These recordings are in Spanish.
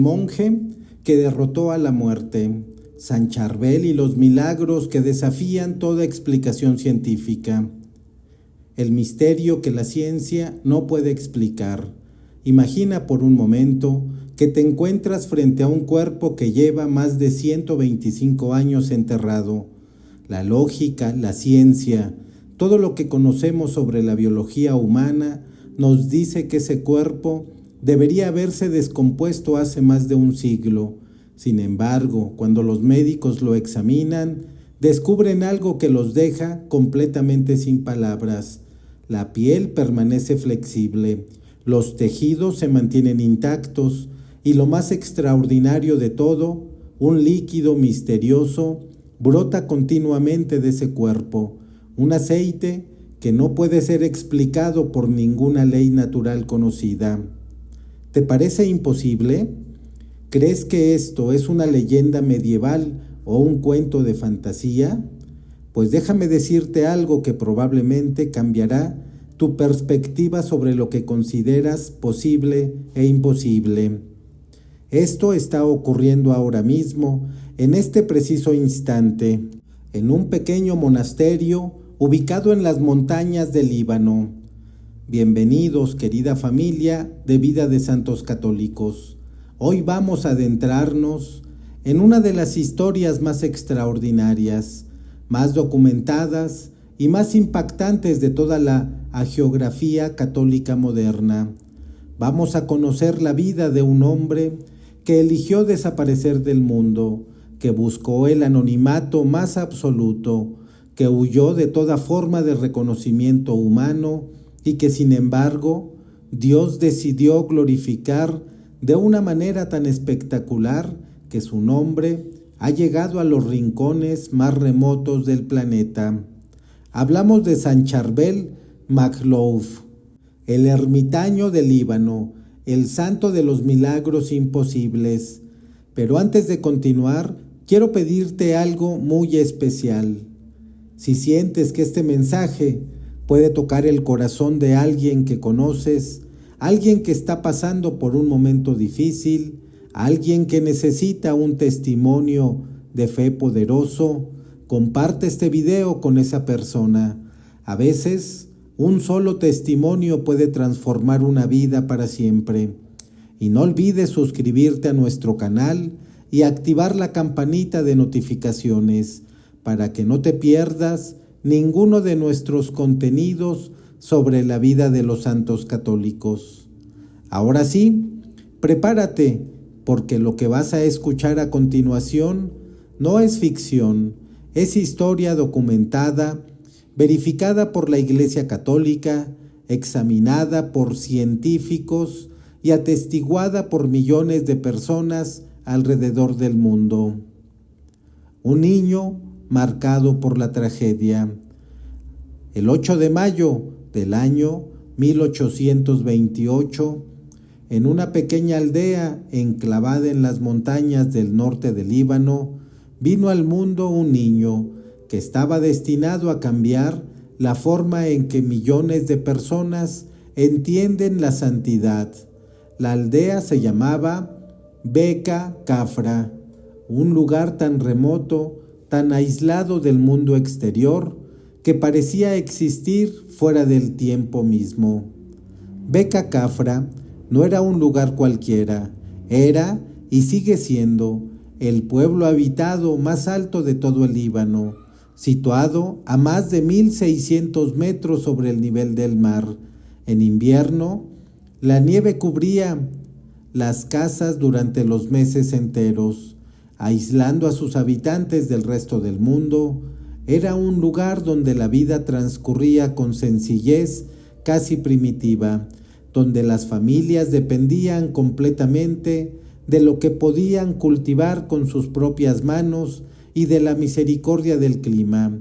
monje que derrotó a la muerte, San Charbel y los milagros que desafían toda explicación científica. El misterio que la ciencia no puede explicar. Imagina por un momento que te encuentras frente a un cuerpo que lleva más de 125 años enterrado. La lógica, la ciencia, todo lo que conocemos sobre la biología humana nos dice que ese cuerpo debería haberse descompuesto hace más de un siglo. Sin embargo, cuando los médicos lo examinan, descubren algo que los deja completamente sin palabras. La piel permanece flexible, los tejidos se mantienen intactos y lo más extraordinario de todo, un líquido misterioso brota continuamente de ese cuerpo, un aceite que no puede ser explicado por ninguna ley natural conocida. ¿Te parece imposible? ¿Crees que esto es una leyenda medieval o un cuento de fantasía? Pues déjame decirte algo que probablemente cambiará tu perspectiva sobre lo que consideras posible e imposible. Esto está ocurriendo ahora mismo, en este preciso instante, en un pequeño monasterio ubicado en las montañas del Líbano. Bienvenidos, querida familia de Vida de Santos Católicos. Hoy vamos a adentrarnos en una de las historias más extraordinarias, más documentadas y más impactantes de toda la hagiografía católica moderna. Vamos a conocer la vida de un hombre que eligió desaparecer del mundo, que buscó el anonimato más absoluto, que huyó de toda forma de reconocimiento humano y que, sin embargo, Dios decidió glorificar de una manera tan espectacular que su nombre ha llegado a los rincones más remotos del planeta. Hablamos de San Charbel Makhlouf, el ermitaño del Líbano, el santo de los milagros imposibles. Pero antes de continuar, quiero pedirte algo muy especial. Si sientes que este mensaje puede tocar el corazón de alguien que conoces, alguien que está pasando por un momento difícil, alguien que necesita un testimonio de fe poderoso, comparte este video con esa persona. A veces, un solo testimonio puede transformar una vida para siempre. Y no olvides suscribirte a nuestro canal y activar la campanita de notificaciones para que no te pierdas ninguno de nuestros contenidos sobre la vida de los santos católicos. Ahora sí, prepárate, porque lo que vas a escuchar a continuación no es ficción, es historia documentada, verificada por la Iglesia Católica, examinada por científicos y atestiguada por millones de personas alrededor del mundo. Un niño marcado por la tragedia. El 8 de mayo del año 1828, en una pequeña aldea enclavada en las montañas del norte del Líbano, vino al mundo un niño que estaba destinado a cambiar la forma en que millones de personas entienden la santidad. La aldea se llamaba Beca Cafra, un lugar tan remoto, tan aislado del mundo exterior, que parecía existir fuera del tiempo mismo. Beca Cafra no era un lugar cualquiera, era y sigue siendo el pueblo habitado más alto de todo el Líbano, situado a más de 1,600 metros sobre el nivel del mar. En invierno, la nieve cubría las casas durante los meses enteros, aislando a sus habitantes del resto del mundo. Era un lugar donde la vida transcurría con sencillez casi primitiva, donde las familias dependían completamente de lo que podían cultivar con sus propias manos y de la misericordia del clima.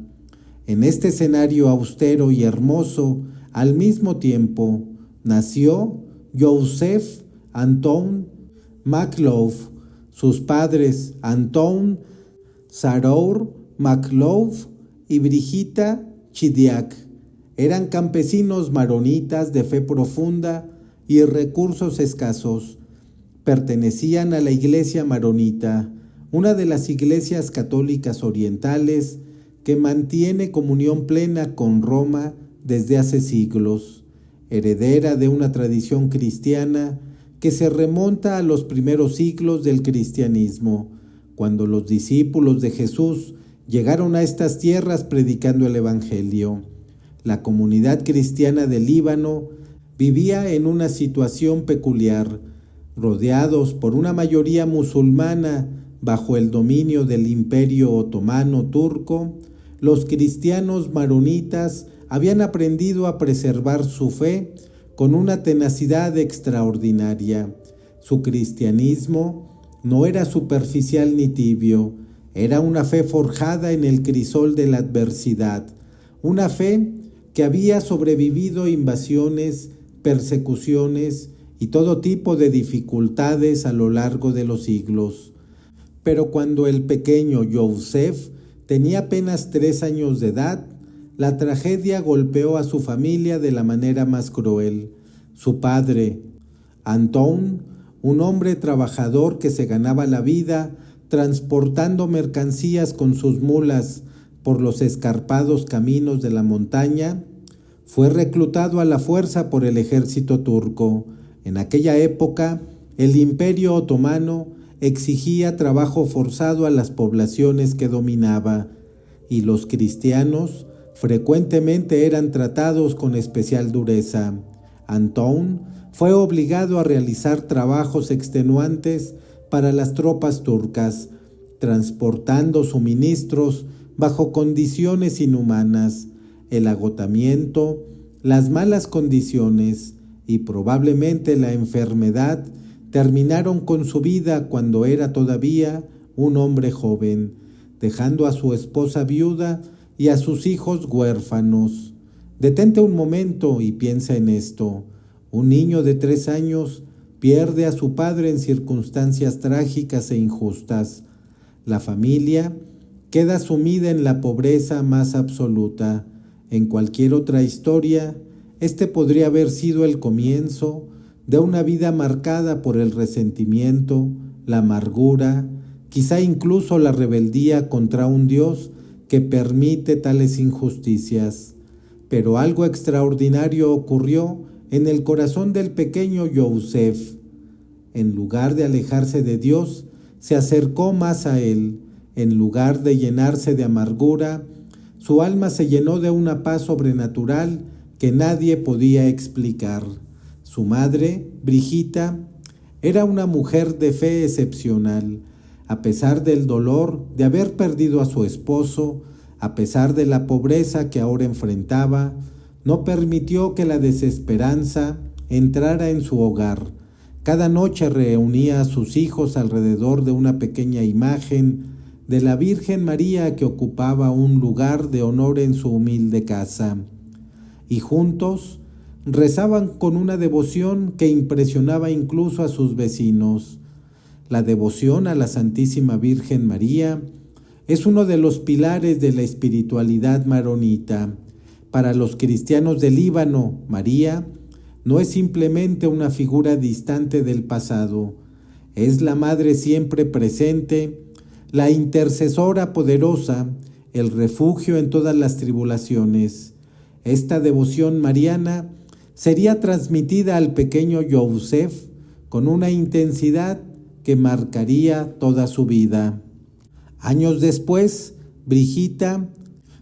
En este escenario austero y hermoso, al mismo tiempo, nació Yosef Anton Makhlouf. Sus padres, Anton Sarour Makhlouf y Brigita Chidiak, eran campesinos maronitas de fe profunda y recursos escasos, pertenecían a la iglesia maronita, una de las iglesias católicas orientales que mantiene comunión plena con Roma desde hace siglos, heredera de una tradición cristiana que se remonta a los primeros siglos del cristianismo, cuando los discípulos de Jesús llegaron a estas tierras predicando el Evangelio. La comunidad cristiana del Líbano vivía en una situación peculiar, rodeados por una mayoría musulmana bajo el dominio del Imperio Otomano turco. Los cristianos maronitas habían aprendido a preservar su fe con una tenacidad extraordinaria. Su cristianismo no era superficial ni tibio, era una fe forjada en el crisol de la adversidad, una fe que había sobrevivido invasiones, persecuciones y todo tipo de dificultades a lo largo de los siglos. Pero cuando el pequeño Yosef tenía apenas 3 años de edad, la tragedia golpeó a su familia de la manera más cruel. Su padre, Antón, un hombre trabajador que se ganaba la vida transportando mercancías con sus mulas por los escarpados caminos de la montaña, fue reclutado a la fuerza por el ejército turco. En aquella época, el Imperio Otomano exigía trabajo forzado a las poblaciones que dominaba, y los cristianos frecuentemente eran tratados con especial dureza. Antón fue obligado a realizar trabajos extenuantes para las tropas turcas, transportando suministros bajo condiciones inhumanas. El agotamiento, las malas condiciones y probablemente la enfermedad terminaron con su vida cuando era todavía un hombre joven, dejando a su esposa viuda y a sus hijos huérfanos. Detente un momento y piensa en esto. Un niño de 3 años pierde a su padre en circunstancias trágicas e injustas. La familia queda sumida en la pobreza más absoluta. En cualquier otra historia, este podría haber sido el comienzo de una vida marcada por el resentimiento, la amargura, quizá incluso la rebeldía contra un Dios que permite tales injusticias. Pero algo extraordinario ocurrió en el corazón del pequeño Yosef. En lugar de alejarse de Dios, se acercó más a él. En lugar de llenarse de amargura, su alma se llenó de una paz sobrenatural que nadie podía explicar. Su madre, Brigita, era una mujer de fe excepcional. A pesar del dolor de haber perdido a su esposo, a pesar de la pobreza que ahora enfrentaba, no permitió que la desesperanza entrara en su hogar. Cada noche reunía a sus hijos alrededor de una pequeña imagen de la Virgen María que ocupaba un lugar de honor en su humilde casa, y juntos rezaban con una devoción que impresionaba incluso a sus vecinos. La devoción a la Santísima Virgen María es uno de los pilares de la espiritualidad maronita. Para los cristianos del Líbano, María no es simplemente una figura distante del pasado, es la Madre siempre presente, la intercesora poderosa, el refugio en todas las tribulaciones. Esta devoción mariana sería transmitida al pequeño Yosef con una intensidad que marcaría toda su vida. Años después, Brigita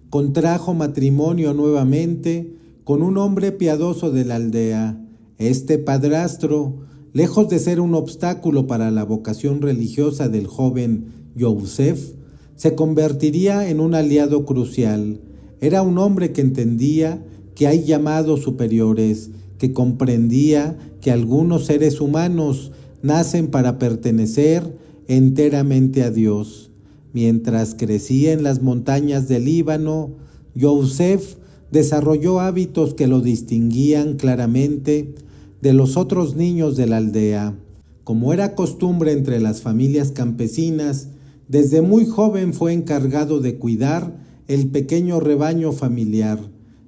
contrajo matrimonio nuevamente con un hombre piadoso de la aldea. Este padrastro, lejos de ser un obstáculo para la vocación religiosa del joven Yosef, se convertiría en un aliado crucial. Era un hombre que entendía que hay llamados superiores, que comprendía que algunos seres humanos nacen para pertenecer enteramente a Dios. Mientras crecía en las montañas del Líbano, Yosef desarrolló hábitos que lo distinguían claramente de los otros niños de la aldea. Como era costumbre entre las familias campesinas, desde muy joven fue encargado de cuidar el pequeño rebaño familiar.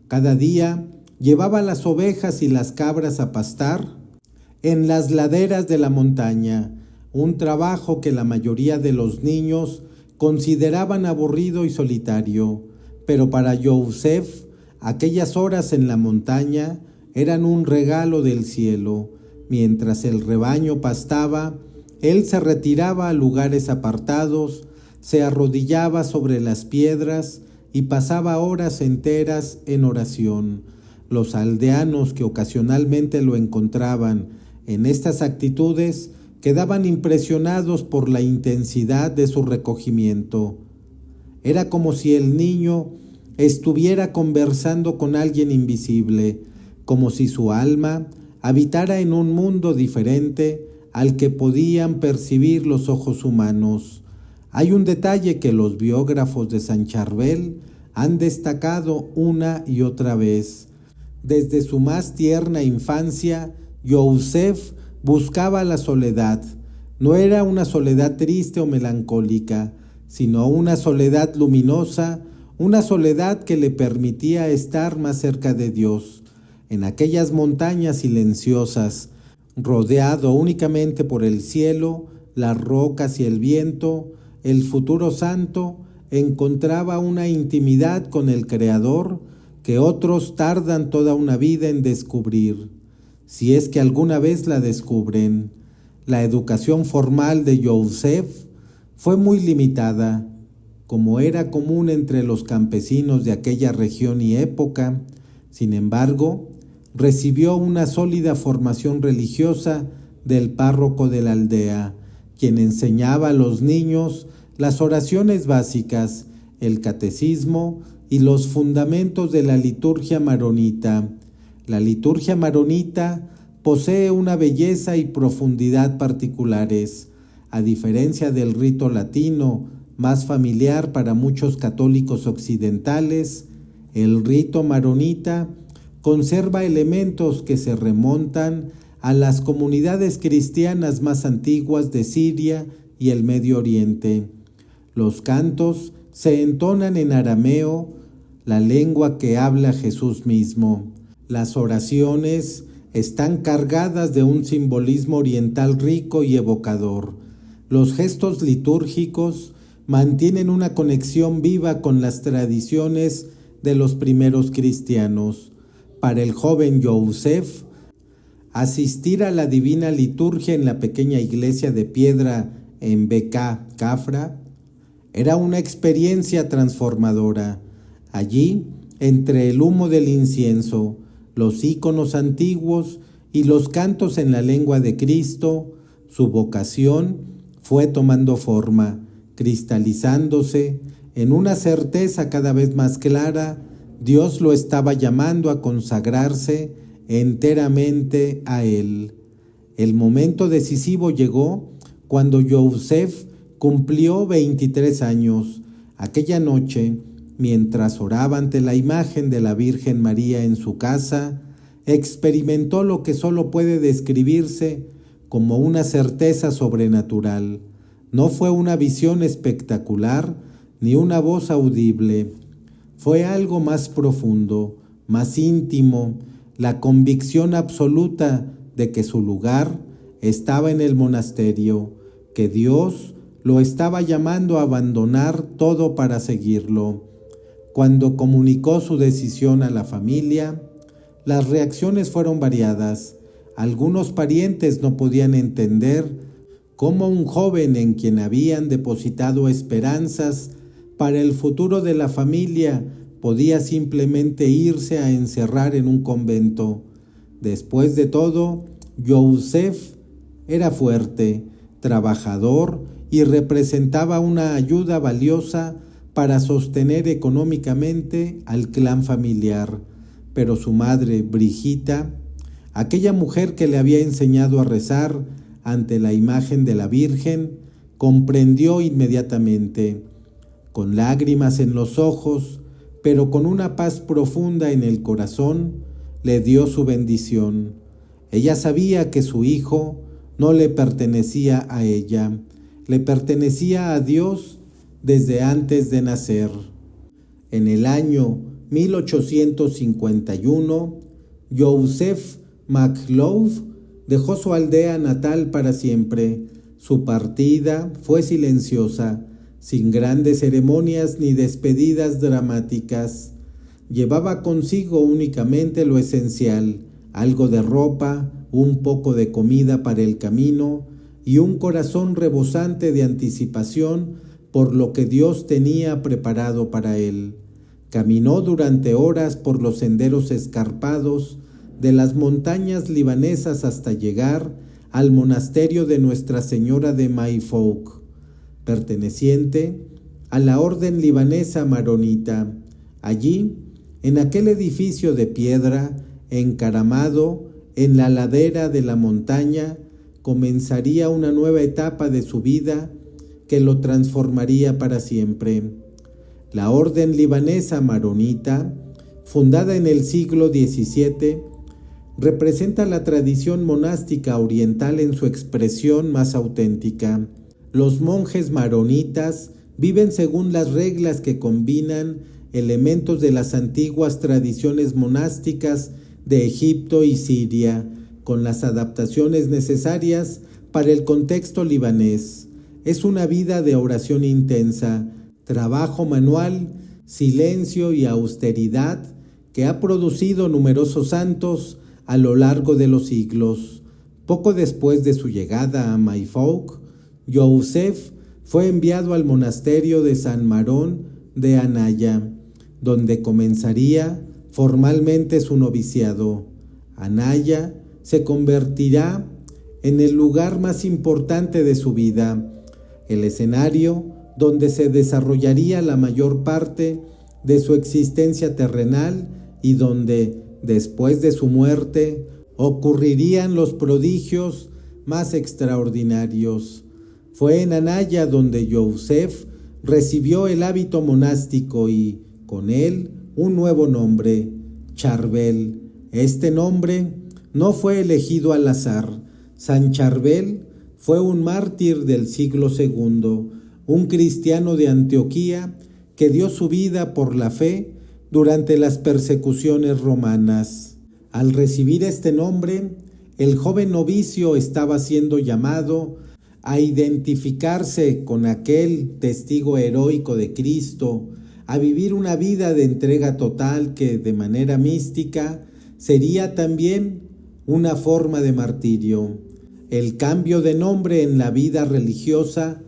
Cada día llevaba las ovejas y las cabras a pastar en las laderas de la montaña, un trabajo que la mayoría de los niños consideraban aburrido y solitario, pero para Yosef aquellas horas en la montaña eran un regalo del cielo. Mientras el rebaño pastaba, él se retiraba a lugares apartados, se arrodillaba sobre las piedras y pasaba horas enteras en oración. Los aldeanos que ocasionalmente lo encontraban en estas actitudes quedaban impresionados por la intensidad de su recogimiento. Era como si el niño estuviera conversando con alguien invisible, como si su alma habitara en un mundo diferente al que podían percibir los ojos humanos. Hay un detalle que los biógrafos de San Charbel han destacado una y otra vez. Desde su más tierna infancia, Yosef buscaba la soledad. No era una soledad triste o melancólica, sino una soledad luminosa, una soledad que le permitía estar más cerca de Dios. En aquellas montañas silenciosas, rodeado únicamente por el cielo, las rocas y el viento, el futuro santo encontraba una intimidad con el Creador que otros tardan toda una vida en descubrir, si es que alguna vez la descubren. La educación formal de Yosef fue muy limitada, como era común entre los campesinos de aquella región y época. Sin embargo, recibió una sólida formación religiosa del párroco de la aldea, quien enseñaba a los niños las oraciones básicas, el catecismo y los fundamentos de la liturgia maronita. La liturgia maronita posee una belleza y profundidad particulares. A diferencia del rito latino, más familiar para muchos católicos occidentales, el rito maronita conserva elementos que se remontan a las comunidades cristianas más antiguas de Siria y el Medio Oriente. Los cantos se entonan en arameo, la lengua que habla Jesús mismo. Las oraciones están cargadas de un simbolismo oriental rico y evocador. Los gestos litúrgicos mantienen una conexión viva con las tradiciones de los primeros cristianos. Para el joven Yosef, asistir a la divina liturgia en la pequeña iglesia de piedra en Beká Cafra era una experiencia transformadora. Allí, entre el humo del incienso, los íconos antiguos y los cantos en la lengua de Cristo, su vocación fue tomando forma, cristalizándose en una certeza cada vez más clara. Dios lo estaba llamando a consagrarse enteramente a Él. El momento decisivo llegó cuando Yosef cumplió 23 años. Aquella noche, mientras oraba ante la imagen de la Virgen María en su casa, experimentó lo que solo puede describirse como una certeza sobrenatural. No fue una visión espectacular ni una voz audible. Fue algo más profundo, más íntimo, la convicción absoluta de que su lugar estaba en el monasterio, que Dios lo estaba llamando a abandonar todo para seguirlo. Cuando comunicó su decisión a la familia, las reacciones fueron variadas. Algunos parientes no podían entender cómo un joven en quien habían depositado esperanzas para el futuro de la familia podía simplemente irse a encerrar en un convento. Después de todo, Yosef era fuerte, trabajador y representaba una ayuda valiosa para sostener económicamente al clan familiar. Pero su madre, Brigita, aquella mujer que le había enseñado a rezar ante la imagen de la Virgen, comprendió inmediatamente. Con lágrimas en los ojos, pero con una paz profunda en el corazón, le dio su bendición. Ella sabía que su hijo no le pertenecía a ella, le pertenecía a Dios desde antes de nacer. En el año 1851, Yosef Maclov dejó su aldea natal para siempre. Su partida fue silenciosa, sin grandes ceremonias ni despedidas dramáticas. Llevaba consigo únicamente lo esencial, algo de ropa, un poco de comida para el camino y un corazón rebosante de anticipación por lo que Dios tenía preparado para él. Caminó durante horas por los senderos escarpados de las montañas libanesas hasta llegar al monasterio de Nuestra Señora de Mayfolk, perteneciente a la orden libanesa maronita. Allí, en aquel edificio de piedra, encaramado en la ladera de la montaña, comenzaría una nueva etapa de su vida que lo transformaría para siempre. La orden libanesa maronita, fundada en el siglo XVII, representa la tradición monástica oriental en su expresión más auténtica. Los monjes maronitas viven según las reglas que combinan elementos de las antiguas tradiciones monásticas de Egipto y Siria, con las adaptaciones necesarias para el contexto libanés. Es una vida de oración intensa, trabajo manual, silencio y austeridad que ha producido numerosos santos a lo largo de los siglos. Poco después de su llegada a Mayfolk, Yosef fue enviado al monasterio de San Marón de Anaya, donde comenzaría formalmente su noviciado. Anaya se convertirá en el lugar más importante de su vida, el escenario donde se desarrollaría la mayor parte de su existencia terrenal y donde, después de su muerte, ocurrirían los prodigios más extraordinarios. Fue en Anaya donde Yosef recibió el hábito monástico y, con él, un nuevo nombre, Charbel. Este nombre no fue elegido al azar. San Charbel fue un mártir del siglo II, un cristiano de Antioquía que dio su vida por la fe durante las persecuciones romanas. Al recibir este nombre, el joven novicio estaba siendo llamado a identificarse con aquel testigo heroico de Cristo, a vivir una vida de entrega total que, de manera mística, sería también una forma de martirio. El cambio de nombre en la vida religiosa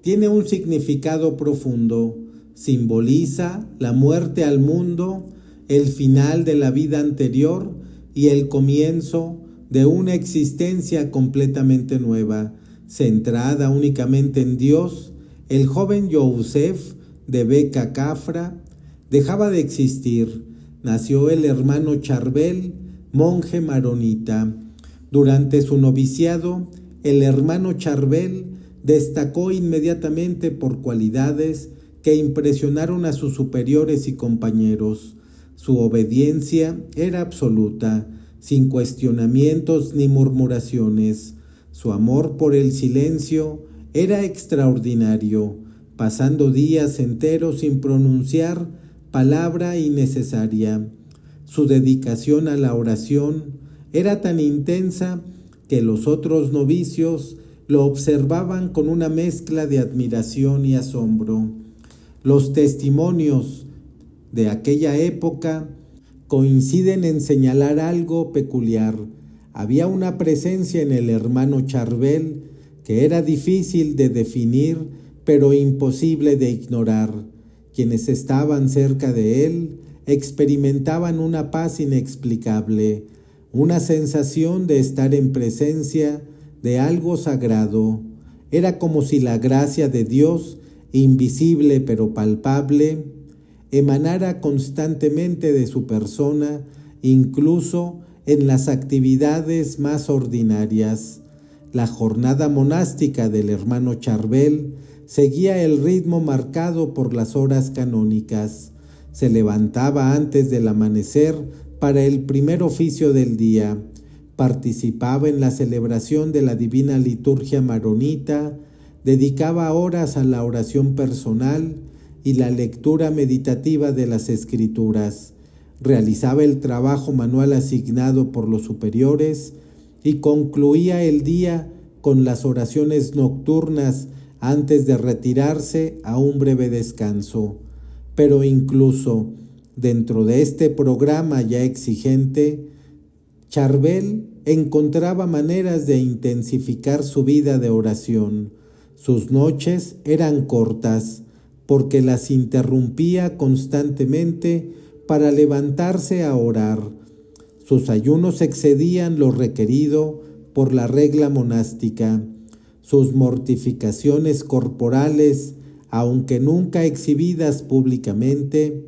tiene un significado profundo. Simboliza la muerte al mundo, el final de la vida anterior y el comienzo de una existencia completamente nueva, centrada únicamente en Dios. El joven Yosef de Beca Cafra dejaba de existir. Nació el hermano Charbel, monje maronita. Durante su noviciado, el hermano Charbel destacó inmediatamente por cualidades que impresionaron a sus superiores y compañeros. Su obediencia era absoluta, sin cuestionamientos ni murmuraciones. Su amor por el silencio era extraordinario, pasando días enteros sin pronunciar palabra innecesaria. Su dedicación a la oración era tan intensa que los otros novicios lo observaban con una mezcla de admiración y asombro. Los testimonios de aquella época coinciden en señalar algo peculiar. Había una presencia en el hermano Charbel que era difícil de definir, pero imposible de ignorar. Quienes estaban cerca de él experimentaban una paz inexplicable, una sensación de estar en presencia de algo sagrado. Era como si la gracia de Dios, invisible pero palpable, emanara constantemente de su persona, incluso en las actividades más ordinarias. La jornada monástica del hermano Charbel seguía el ritmo marcado por las horas canónicas. Se levantaba antes del amanecer para el primer oficio del día. Participaba en la celebración de la divina liturgia maronita, dedicaba horas a la oración personal y la lectura meditativa de las Escrituras. Realizaba el trabajo manual asignado por los superiores y concluía el día con las oraciones nocturnas antes de retirarse a un breve descanso. Pero incluso dentro de este programa ya exigente, Charbel encontraba maneras de intensificar su vida de oración. Sus noches eran cortas porque las interrumpía constantemente para levantarse a orar. Sus ayunos excedían lo requerido por la regla monástica. Sus mortificaciones corporales, aunque nunca exhibidas públicamente,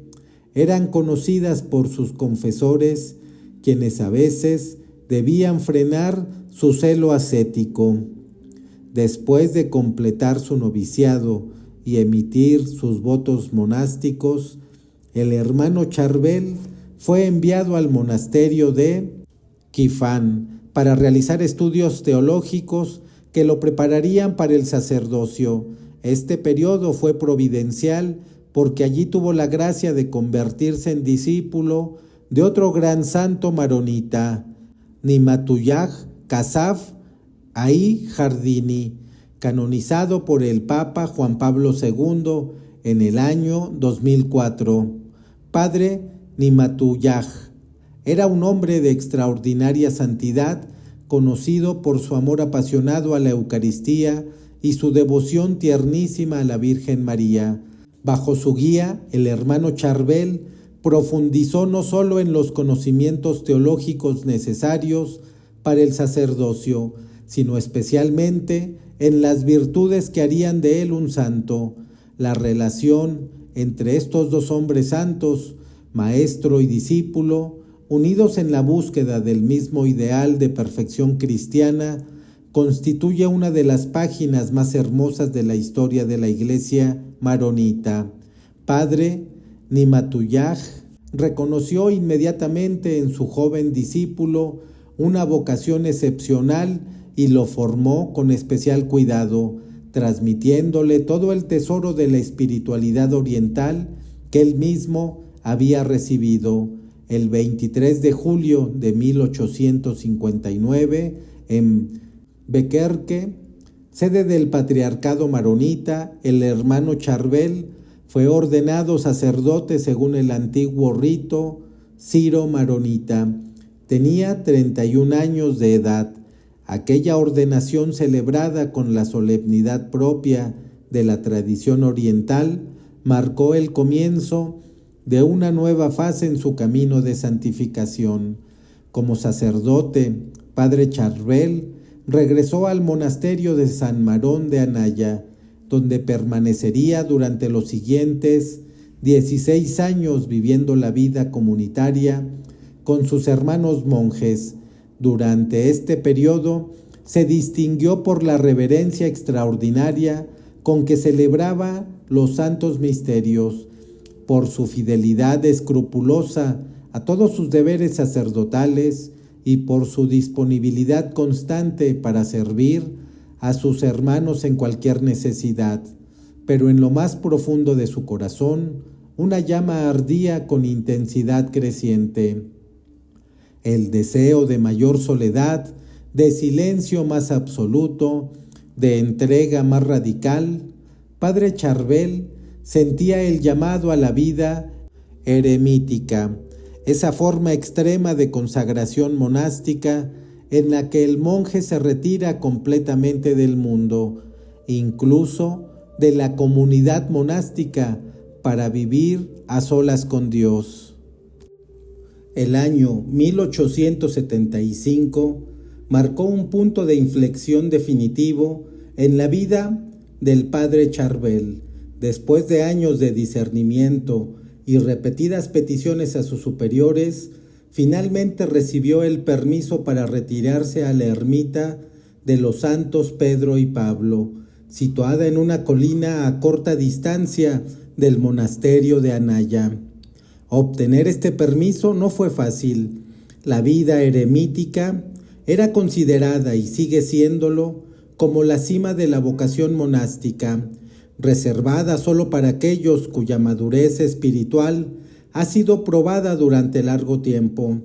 eran conocidas por sus confesores, quienes a veces debían frenar su celo ascético. Después de completar su noviciado y emitir sus votos monásticos, el hermano Charbel fue enviado al monasterio de Quifán para realizar estudios teológicos que lo prepararían para el sacerdocio. Este periodo fue providencial porque allí tuvo la gracia de convertirse en discípulo de otro gran santo maronita, Nimatuyaj Kasaf Ahí Jardini, canonizado por el Papa Juan Pablo II en el año 2004. Padre Nimatuyaj era un hombre de extraordinaria santidad, conocido por su amor apasionado a la Eucaristía y su devoción tiernísima a la Virgen María. Bajo su guía, el hermano Charbel profundizó no solo en los conocimientos teológicos necesarios para el sacerdocio, sino especialmente en las virtudes que harían de él un santo. La relación entre estos dos hombres santos, maestro y discípulo, unidos en la búsqueda del mismo ideal de perfección cristiana, constituye una de las páginas más hermosas de la historia de la Iglesia maronita. Padre Nimatuyaj reconoció inmediatamente en su joven discípulo una vocación excepcional y lo formó con especial cuidado, transmitiéndole todo el tesoro de la espiritualidad oriental que él mismo había recibido. El 23 de julio de 1859, en Bequerque, sede del patriarcado maronita, el hermano Charbel fue ordenado sacerdote según el antiguo rito siro-maronita. Tenía 31 años de edad. Aquella ordenación, celebrada con la solemnidad propia de la tradición oriental, marcó el comienzo de una nueva fase en su camino de santificación. Como sacerdote, Padre Charbel regresó al monasterio de San Marón de Anaya, donde permanecería durante los siguientes 16 años viviendo la vida comunitaria con sus hermanos monjes. Durante este periodo se distinguió por la reverencia extraordinaria con que celebraba los santos misterios, por su fidelidad escrupulosa a todos sus deberes sacerdotales y por su disponibilidad constante para servir a sus hermanos en cualquier necesidad. Pero en lo más profundo de su corazón, una llama ardía con intensidad creciente. El deseo de mayor soledad, de silencio más absoluto, de entrega más radical. Padre Charbel sentía el llamado a la vida eremítica, esa forma extrema de consagración monástica en la que el monje se retira completamente del mundo, incluso de la comunidad monástica, para vivir a solas con Dios. El año 1875 marcó un punto de inflexión definitivo en la vida del padre Charbel. Después de años de discernimiento y repetidas peticiones a sus superiores, finalmente recibió el permiso para retirarse a la ermita de los santos Pedro y Pablo, situada en una colina a corta distancia del monasterio de Anaya. Obtener este permiso no fue fácil. La vida eremítica era considerada, y sigue siéndolo, como la cima de la vocación monástica, reservada solo para aquellos cuya madurez espiritual ha sido probada durante largo tiempo.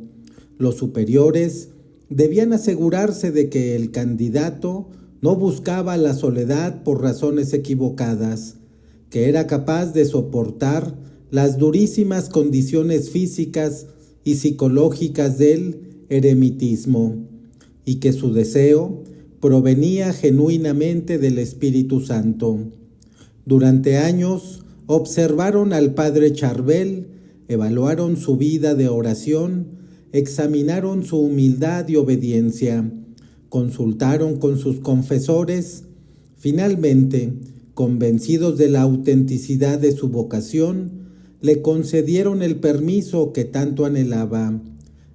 Los superiores debían asegurarse de que el candidato no buscaba la soledad por razones equivocadas, que era capaz de soportar las durísimas condiciones físicas y psicológicas del eremitismo, y que su deseo provenía genuinamente del Espíritu Santo. Durante años observaron al padre Charbel, evaluaron su vida de oración, examinaron su humildad y obediencia, consultaron con sus confesores. Finalmente, convencidos de la autenticidad de su vocación, le concedieron el permiso que tanto anhelaba.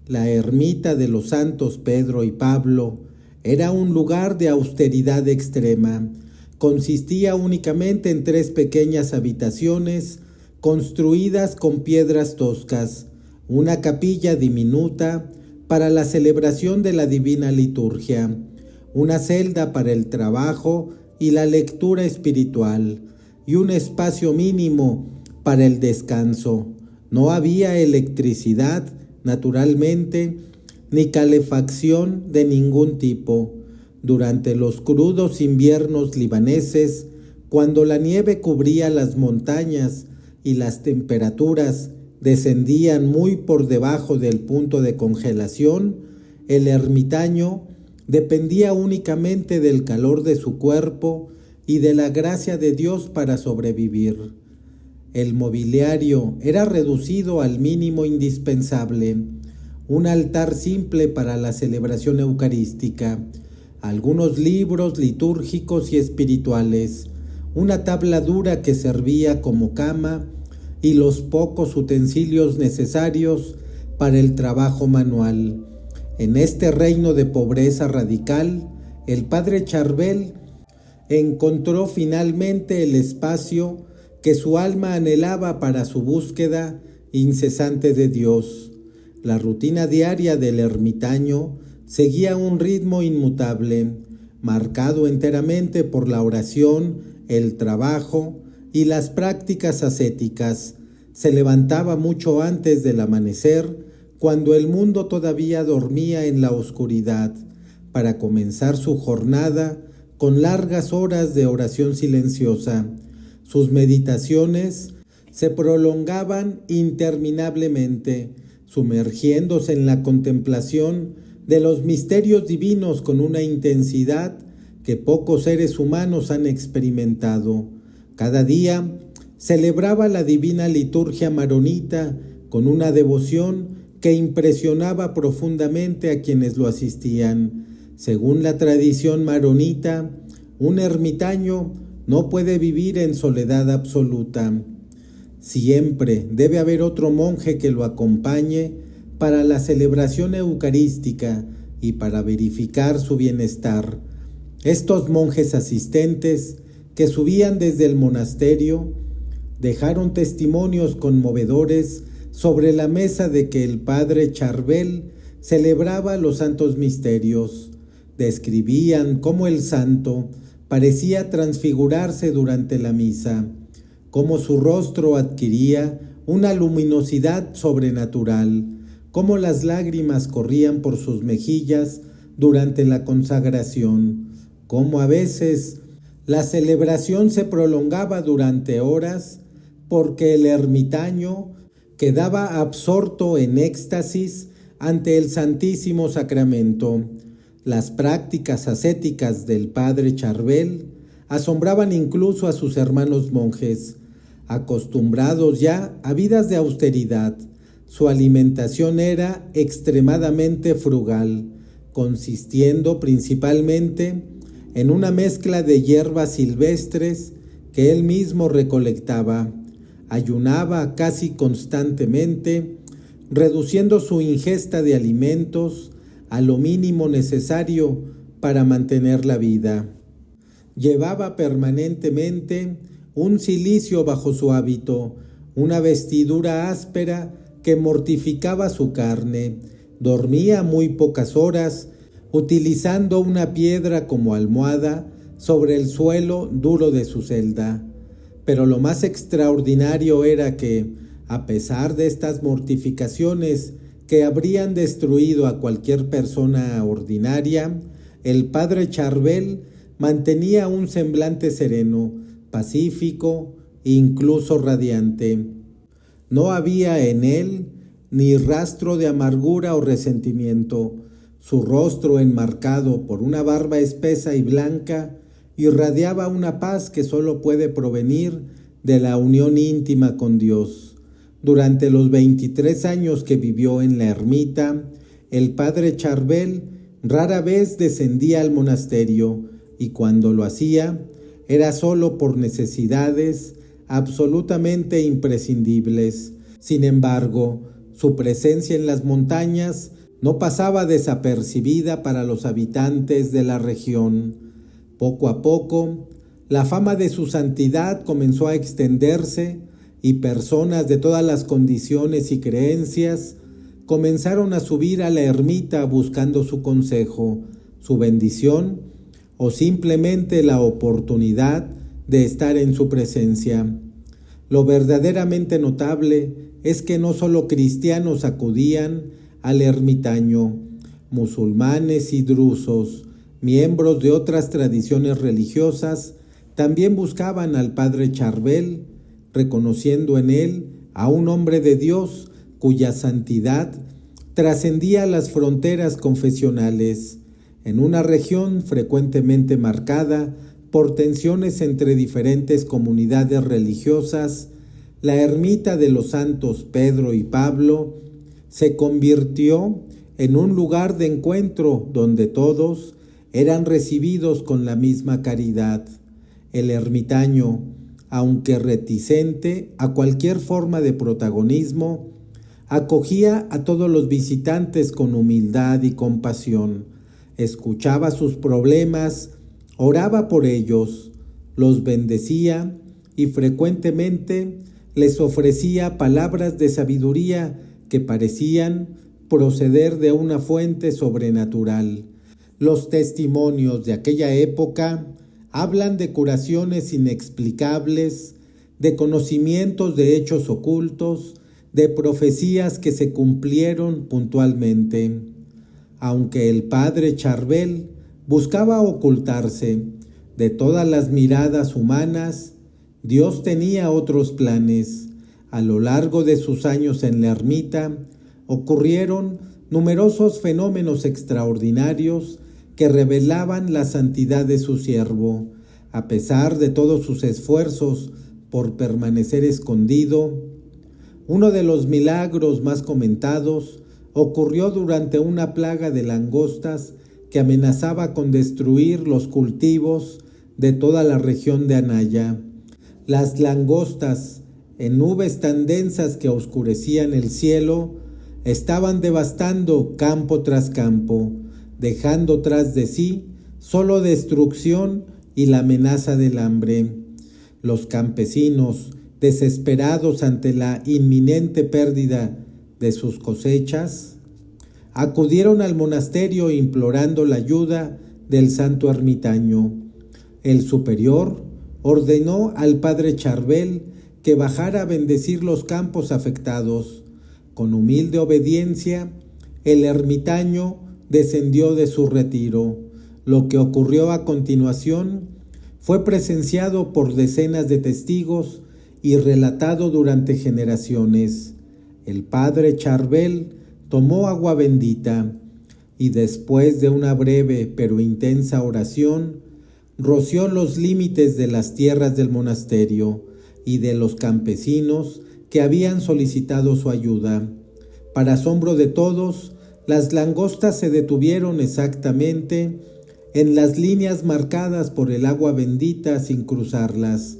La ermita de los santos Pedro y Pablo era un lugar de austeridad extrema. Consistía únicamente en 3 pequeñas habitaciones construidas con piedras toscas, una capilla diminuta para la celebración de la Divina Liturgia, una celda para el trabajo y la lectura espiritual, y un espacio mínimo para el descanso. No había electricidad, naturalmente, ni calefacción de ningún tipo. Durante los crudos inviernos libaneses, cuando la nieve cubría las montañas y las temperaturas descendían muy por debajo del punto de congelación, el ermitaño dependía únicamente del calor de su cuerpo y de la gracia de Dios para sobrevivir. El mobiliario era reducido al mínimo indispensable: un altar simple para la celebración eucarística, algunos libros litúrgicos y espirituales, una tabla dura que servía como cama y los pocos utensilios necesarios para el trabajo manual. En este reino de pobreza radical, el padre Charbel encontró finalmente el espacio que su alma anhelaba para su búsqueda incesante de Dios. La rutina diaria del ermitaño seguía un ritmo inmutable, marcado enteramente por la oración, el trabajo y las prácticas ascéticas. Se levantaba mucho antes del amanecer, cuando el mundo todavía dormía en la oscuridad, para comenzar su jornada con largas horas de oración silenciosa. Sus meditaciones se prolongaban interminablemente, sumergiéndose en la contemplación de los misterios divinos con una intensidad que pocos seres humanos han experimentado. Cada día celebraba la divina liturgia maronita con una devoción que impresionaba profundamente a quienes lo asistían. Según la tradición maronita, un ermitaño no puede vivir en soledad absoluta. Siempre debe haber otro monje que lo acompañe para la celebración eucarística y para verificar su bienestar. Estos monjes asistentes que subían desde el monasterio dejaron testimonios conmovedores sobre la mesa de que el padre Charbel celebraba los santos misterios. Describían cómo el santo parecía transfigurarse durante la misa, cómo su rostro adquiría una luminosidad sobrenatural, cómo las lágrimas corrían por sus mejillas durante la consagración, cómo a veces la celebración se prolongaba durante horas porque el ermitaño quedaba absorto en éxtasis ante el Santísimo Sacramento. Las prácticas ascéticas del padre Charbel asombraban incluso a sus hermanos monjes, acostumbrados ya a vidas de austeridad. Su alimentación era extremadamente frugal, consistiendo principalmente en una mezcla de hierbas silvestres que él mismo recolectaba. Ayunaba casi constantemente, reduciendo su ingesta de alimentos a lo mínimo necesario para mantener la vida. Llevaba permanentemente un cilicio bajo su hábito, una vestidura áspera que mortificaba su carne. Dormía muy pocas horas, utilizando una piedra como almohada sobre el suelo duro de su celda. Pero lo más extraordinario era que, a pesar de estas mortificaciones que habrían destruido a cualquier persona ordinaria, el padre Charbel mantenía un semblante sereno, pacífico e incluso radiante. No había en él ni rastro de amargura o resentimiento. Su rostro, enmarcado por una barba espesa y blanca, irradiaba una paz que solo puede provenir de la unión íntima con Dios. Durante los 23 años que vivió en la ermita, el padre Charbel rara vez descendía al monasterio, y cuando lo hacía, era solo por necesidades absolutamente imprescindibles. Sin embargo, su presencia en las montañas no pasaba desapercibida para los habitantes de la región. Poco a poco, la fama de su santidad comenzó a extenderse y personas de todas las condiciones y creencias comenzaron a subir a la ermita buscando su consejo, su bendición o simplemente la oportunidad de estar en su presencia. Lo verdaderamente notable es que no solo cristianos acudían al ermitaño, musulmanes y drusos, miembros de otras tradiciones religiosas, también buscaban al padre Charbel, reconociendo en él a un hombre de Dios cuya santidad trascendía las fronteras confesionales. En una región frecuentemente marcada por tensiones entre diferentes comunidades religiosas, la ermita de los santos Pedro y Pablo se convirtió en un lugar de encuentro donde todos eran recibidos con la misma caridad. El ermitaño, aunque reticente a cualquier forma de protagonismo, acogía a todos los visitantes con humildad y compasión, escuchaba sus problemas, oraba por ellos, los bendecía y frecuentemente les ofrecía palabras de sabiduría que parecían proceder de una fuente sobrenatural. Los testimonios de aquella época hablan de curaciones inexplicables, de conocimientos de hechos ocultos, de profecías que se cumplieron puntualmente. Aunque el padre Charbel buscaba ocultarse de todas las miradas humanas, Dios tenía otros planes. A lo largo de sus años en la ermita, ocurrieron numerosos fenómenos extraordinarios que revelaban la santidad de su siervo. A pesar de todos sus esfuerzos por permanecer escondido, uno de los milagros más comentados ocurrió durante una plaga de langostas que amenazaba con destruir los cultivos de toda la región de Anaya. Las langostas, en nubes tan densas que oscurecían el cielo, estaban devastando campo tras campo, dejando tras de sí solo destrucción y la amenaza del hambre. Los campesinos, desesperados ante la inminente pérdida de sus cosechas, acudieron al monasterio implorando la ayuda del santo ermitaño. El superior ordenó al padre Charbel que bajara a bendecir los campos afectados. Con humilde obediencia, el ermitaño descendió de su retiro. Lo que ocurrió a continuación fue presenciado por decenas de testigos y relatado durante generaciones. El padre Charbel tomó agua bendita y después de una breve pero intensa oración, roció los límites de las tierras del monasterio y de los campesinos que habían solicitado su ayuda. Para asombro de todos, las langostas se detuvieron exactamente en las líneas marcadas por el agua bendita sin cruzarlas.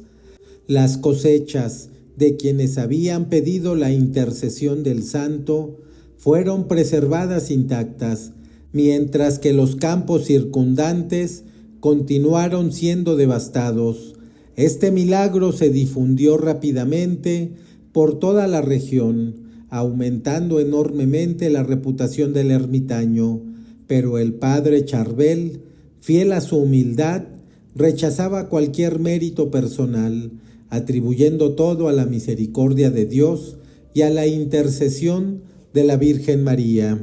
Las cosechas de quienes habían pedido la intercesión del santo fueron preservadas intactas, mientras que los campos circundantes continuaron siendo devastados. Este milagro se difundió rápidamente por toda la región, aumentando enormemente la reputación del ermitaño, pero el padre Charbel, fiel a su humildad, rechazaba cualquier mérito personal, atribuyendo todo a la misericordia de Dios y a la intercesión de la Virgen María.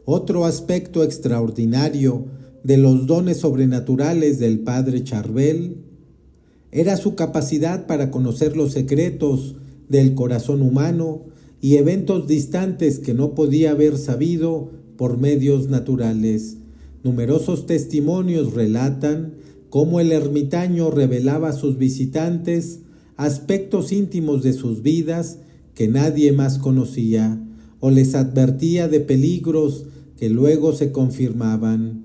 Otro aspecto extraordinario de los dones sobrenaturales del Padre Charbel era su capacidad para conocer los secretos del corazón humano y eventos distantes que no podía haber sabido por medios naturales. Numerosos testimonios relatan cómo el ermitaño revelaba a sus visitantes aspectos íntimos de sus vidas que nadie más conocía, o les advertía de peligros que luego se confirmaban.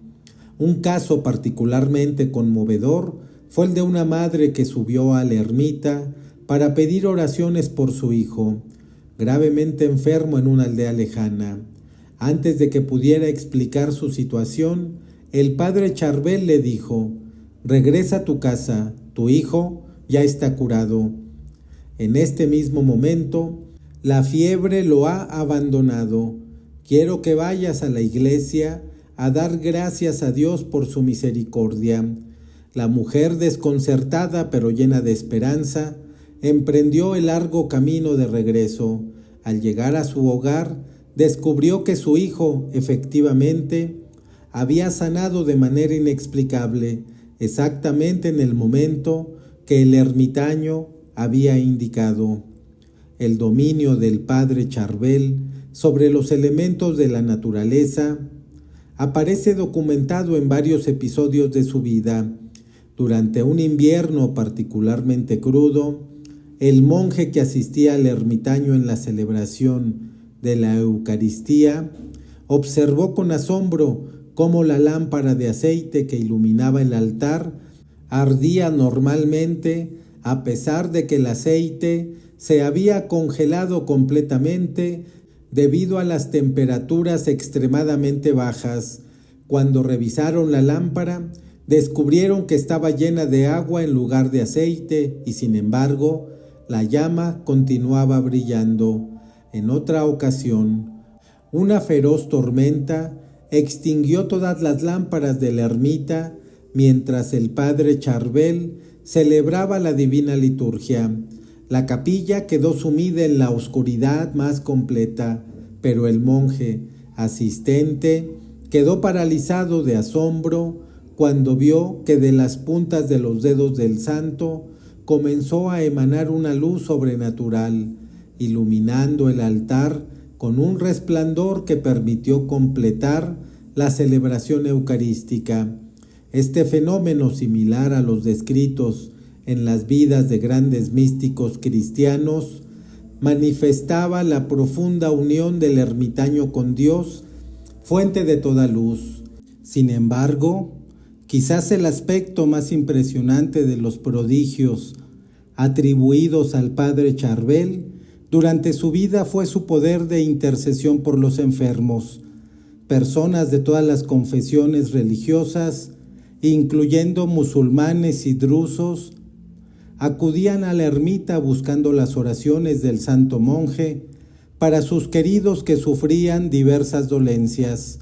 Un caso particularmente conmovedor fue el de una madre que subió a la ermita para pedir oraciones por su hijo, gravemente enfermo en una aldea lejana. Antes de que pudiera explicar su situación, el Padre Charbel le dijo: «Regresa a tu casa, tu hijo ya está curado». En este mismo momento, la fiebre lo ha abandonado. Quiero que vayas a la iglesia a dar gracias a Dios por su misericordia. La mujer, desconcertada pero llena de esperanza, emprendió el largo camino de regreso. Al llegar a su hogar, descubrió que su hijo, efectivamente, había sanado de manera inexplicable, exactamente en el momento que el ermitaño había indicado. El dominio del Padre Charbel sobre los elementos de la naturaleza aparece documentado en varios episodios de su vida. Durante un invierno particularmente crudo, el monje que asistía al ermitaño en la celebración de la Eucaristía observó con asombro cómo la lámpara de aceite que iluminaba el altar ardía normalmente, a pesar de que el aceite se había congelado completamente debido a las temperaturas extremadamente bajas. Cuando revisaron la lámpara, descubrieron que estaba llena de agua en lugar de aceite y, sin embargo, la llama continuaba brillando. En otra ocasión, una feroz tormenta extinguió todas las lámparas de la ermita mientras el Padre Charbel celebraba la divina liturgia. La capilla quedó sumida en la oscuridad más completa, pero el monje asistente quedó paralizado de asombro cuando vio que de las puntas de los dedos del santo comenzó a emanar una luz sobrenatural, iluminando el altar con un resplandor que permitió completar la celebración eucarística. Este fenómeno, similar a los descritos en las vidas de grandes místicos cristianos, manifestaba la profunda unión del ermitaño con Dios, fuente de toda luz. Sin embargo, quizás el aspecto más impresionante de los prodigios atribuidos al Padre Charbel durante su vida fue su poder de intercesión por los enfermos. Personas de todas las confesiones religiosas, incluyendo musulmanes y drusos, acudían a la ermita buscando las oraciones del santo monje para sus queridos que sufrían diversas dolencias.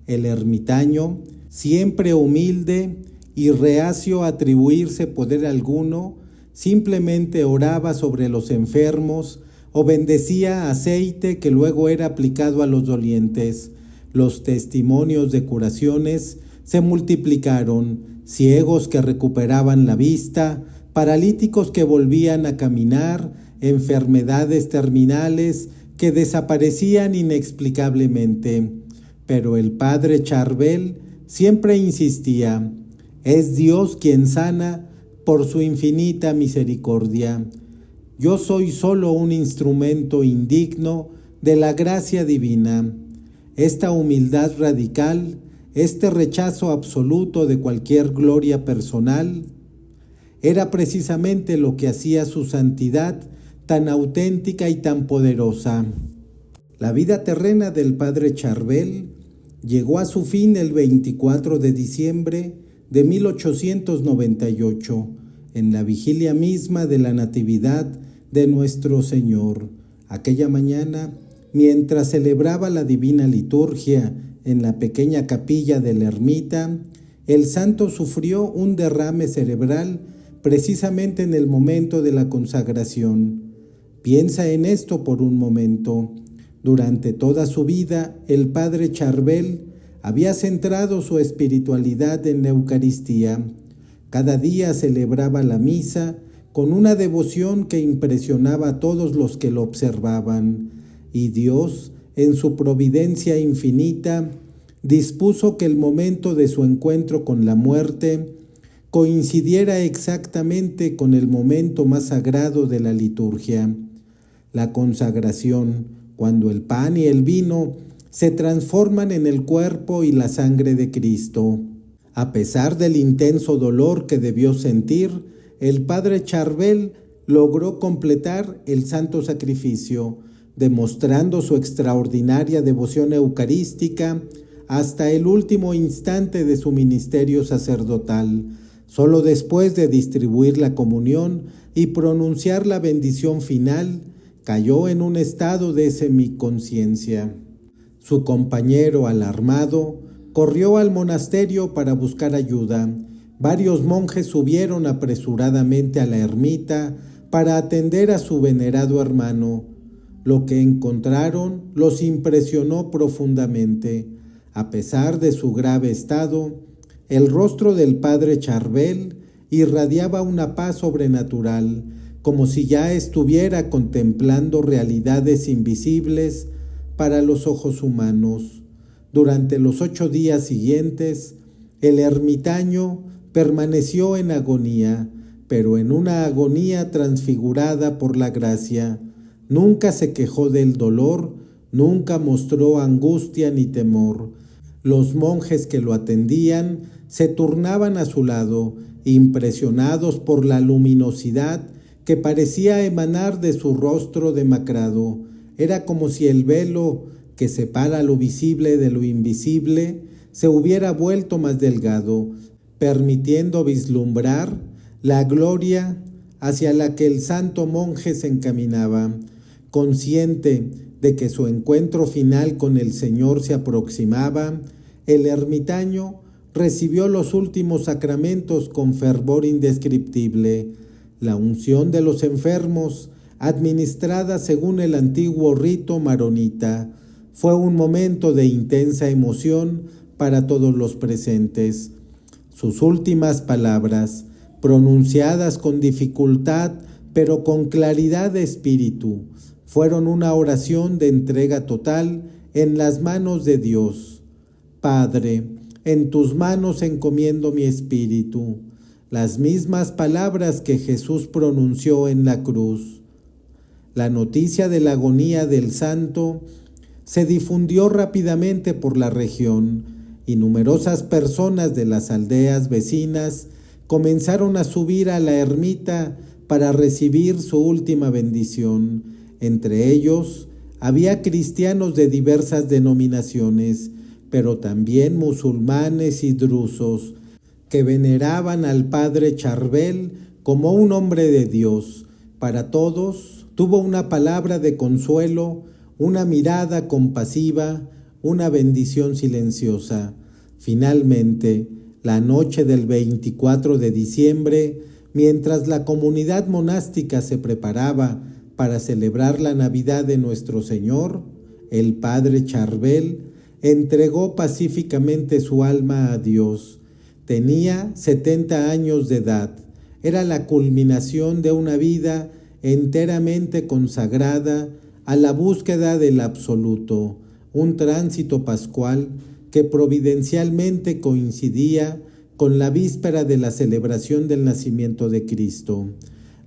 El ermitaño, siempre humilde y reacio a atribuirse poder alguno, simplemente oraba sobre los enfermos o bendecía aceite que luego era aplicado a los dolientes. Los testimonios de curaciones se multiplicaron: ciegos que recuperaban la vista, paralíticos que volvían a caminar, enfermedades terminales que desaparecían inexplicablemente. Pero el Padre Charbel siempre insistía: es Dios quien sana por su infinita misericordia. Yo soy solo un instrumento indigno de la gracia divina. Esta humildad radical, este rechazo absoluto de cualquier gloria personal, era precisamente lo que hacía su santidad tan auténtica y tan poderosa. La vida terrena del Padre Charbel llegó a su fin el 24 de diciembre de 1898, en la vigilia misma de la Natividad de nuestro Señor. Aquella mañana, mientras celebraba la divina liturgia en la pequeña capilla de la ermita, el santo sufrió un derrame cerebral precisamente en el momento de la consagración. Piensa en esto por un momento. Durante toda su vida, el padre Charbel había centrado su espiritualidad en la Eucaristía. Cada día celebraba la misa con una devoción que impresionaba a todos los que lo observaban, y Dios, en su providencia infinita, dispuso que el momento de su encuentro con la muerte coincidiera exactamente con el momento más sagrado de la liturgia, la consagración, cuando el pan y el vino se transforman en el cuerpo y la sangre de Cristo. A pesar del intenso dolor que debió sentir, el padre Charbel logró completar el santo sacrificio, demostrando su extraordinaria devoción eucarística hasta el último instante de su ministerio sacerdotal. Solo después de distribuir la comunión y pronunciar la bendición final, cayó en un estado de semiconciencia. Su compañero, alarmado, corrió al monasterio para buscar ayuda. Varios monjes subieron apresuradamente a la ermita para atender a su venerado hermano. Lo que encontraron los impresionó profundamente. A pesar de su grave estado, el rostro del padre Charbel irradiaba una paz sobrenatural, como si ya estuviera contemplando realidades invisibles para los ojos humanos. Durante los 8 días siguientes, el ermitaño permaneció en agonía, pero en una agonía transfigurada por la gracia. Nunca se quejó del dolor, nunca mostró angustia ni temor. Los monjes que lo atendían se turnaban a su lado, impresionados por la luminosidad que parecía emanar de su rostro demacrado. Era como si el velo que separa lo visible de lo invisible se hubiera vuelto más delgado, permitiendo vislumbrar la gloria hacia la que el santo monje se encaminaba. Consciente de que su encuentro final con el Señor se aproximaba, el ermitaño recibió los últimos sacramentos con fervor indescriptible. La unción de los enfermos, administrada según el antiguo rito maronita, fue un momento de intensa emoción para todos los presentes. Sus últimas palabras, pronunciadas con dificultad pero con claridad de espíritu, fueron una oración de entrega total en las manos de Dios. Padre, en tus manos encomiendo mi espíritu. Las mismas palabras que Jesús pronunció en la cruz. La noticia de la agonía del santo se difundió rápidamente por la región y numerosas personas de las aldeas vecinas comenzaron a subir a la ermita para recibir su última bendición. Entre ellos había cristianos de diversas denominaciones, pero también musulmanes y drusos, que veneraban al padre Charbel como un hombre de Dios. Para todos tuvo una palabra de consuelo, una mirada compasiva, una bendición silenciosa. Finalmente, la noche del 24 de diciembre, mientras la comunidad monástica se preparaba para celebrar la Navidad de nuestro Señor, el padre Charbel entregó pacíficamente su alma a Dios. Tenía 70 años de edad. Era la culminación de una vida enteramente consagrada a la búsqueda del absoluto, un tránsito pascual que providencialmente coincidía con la víspera de la celebración del nacimiento de Cristo.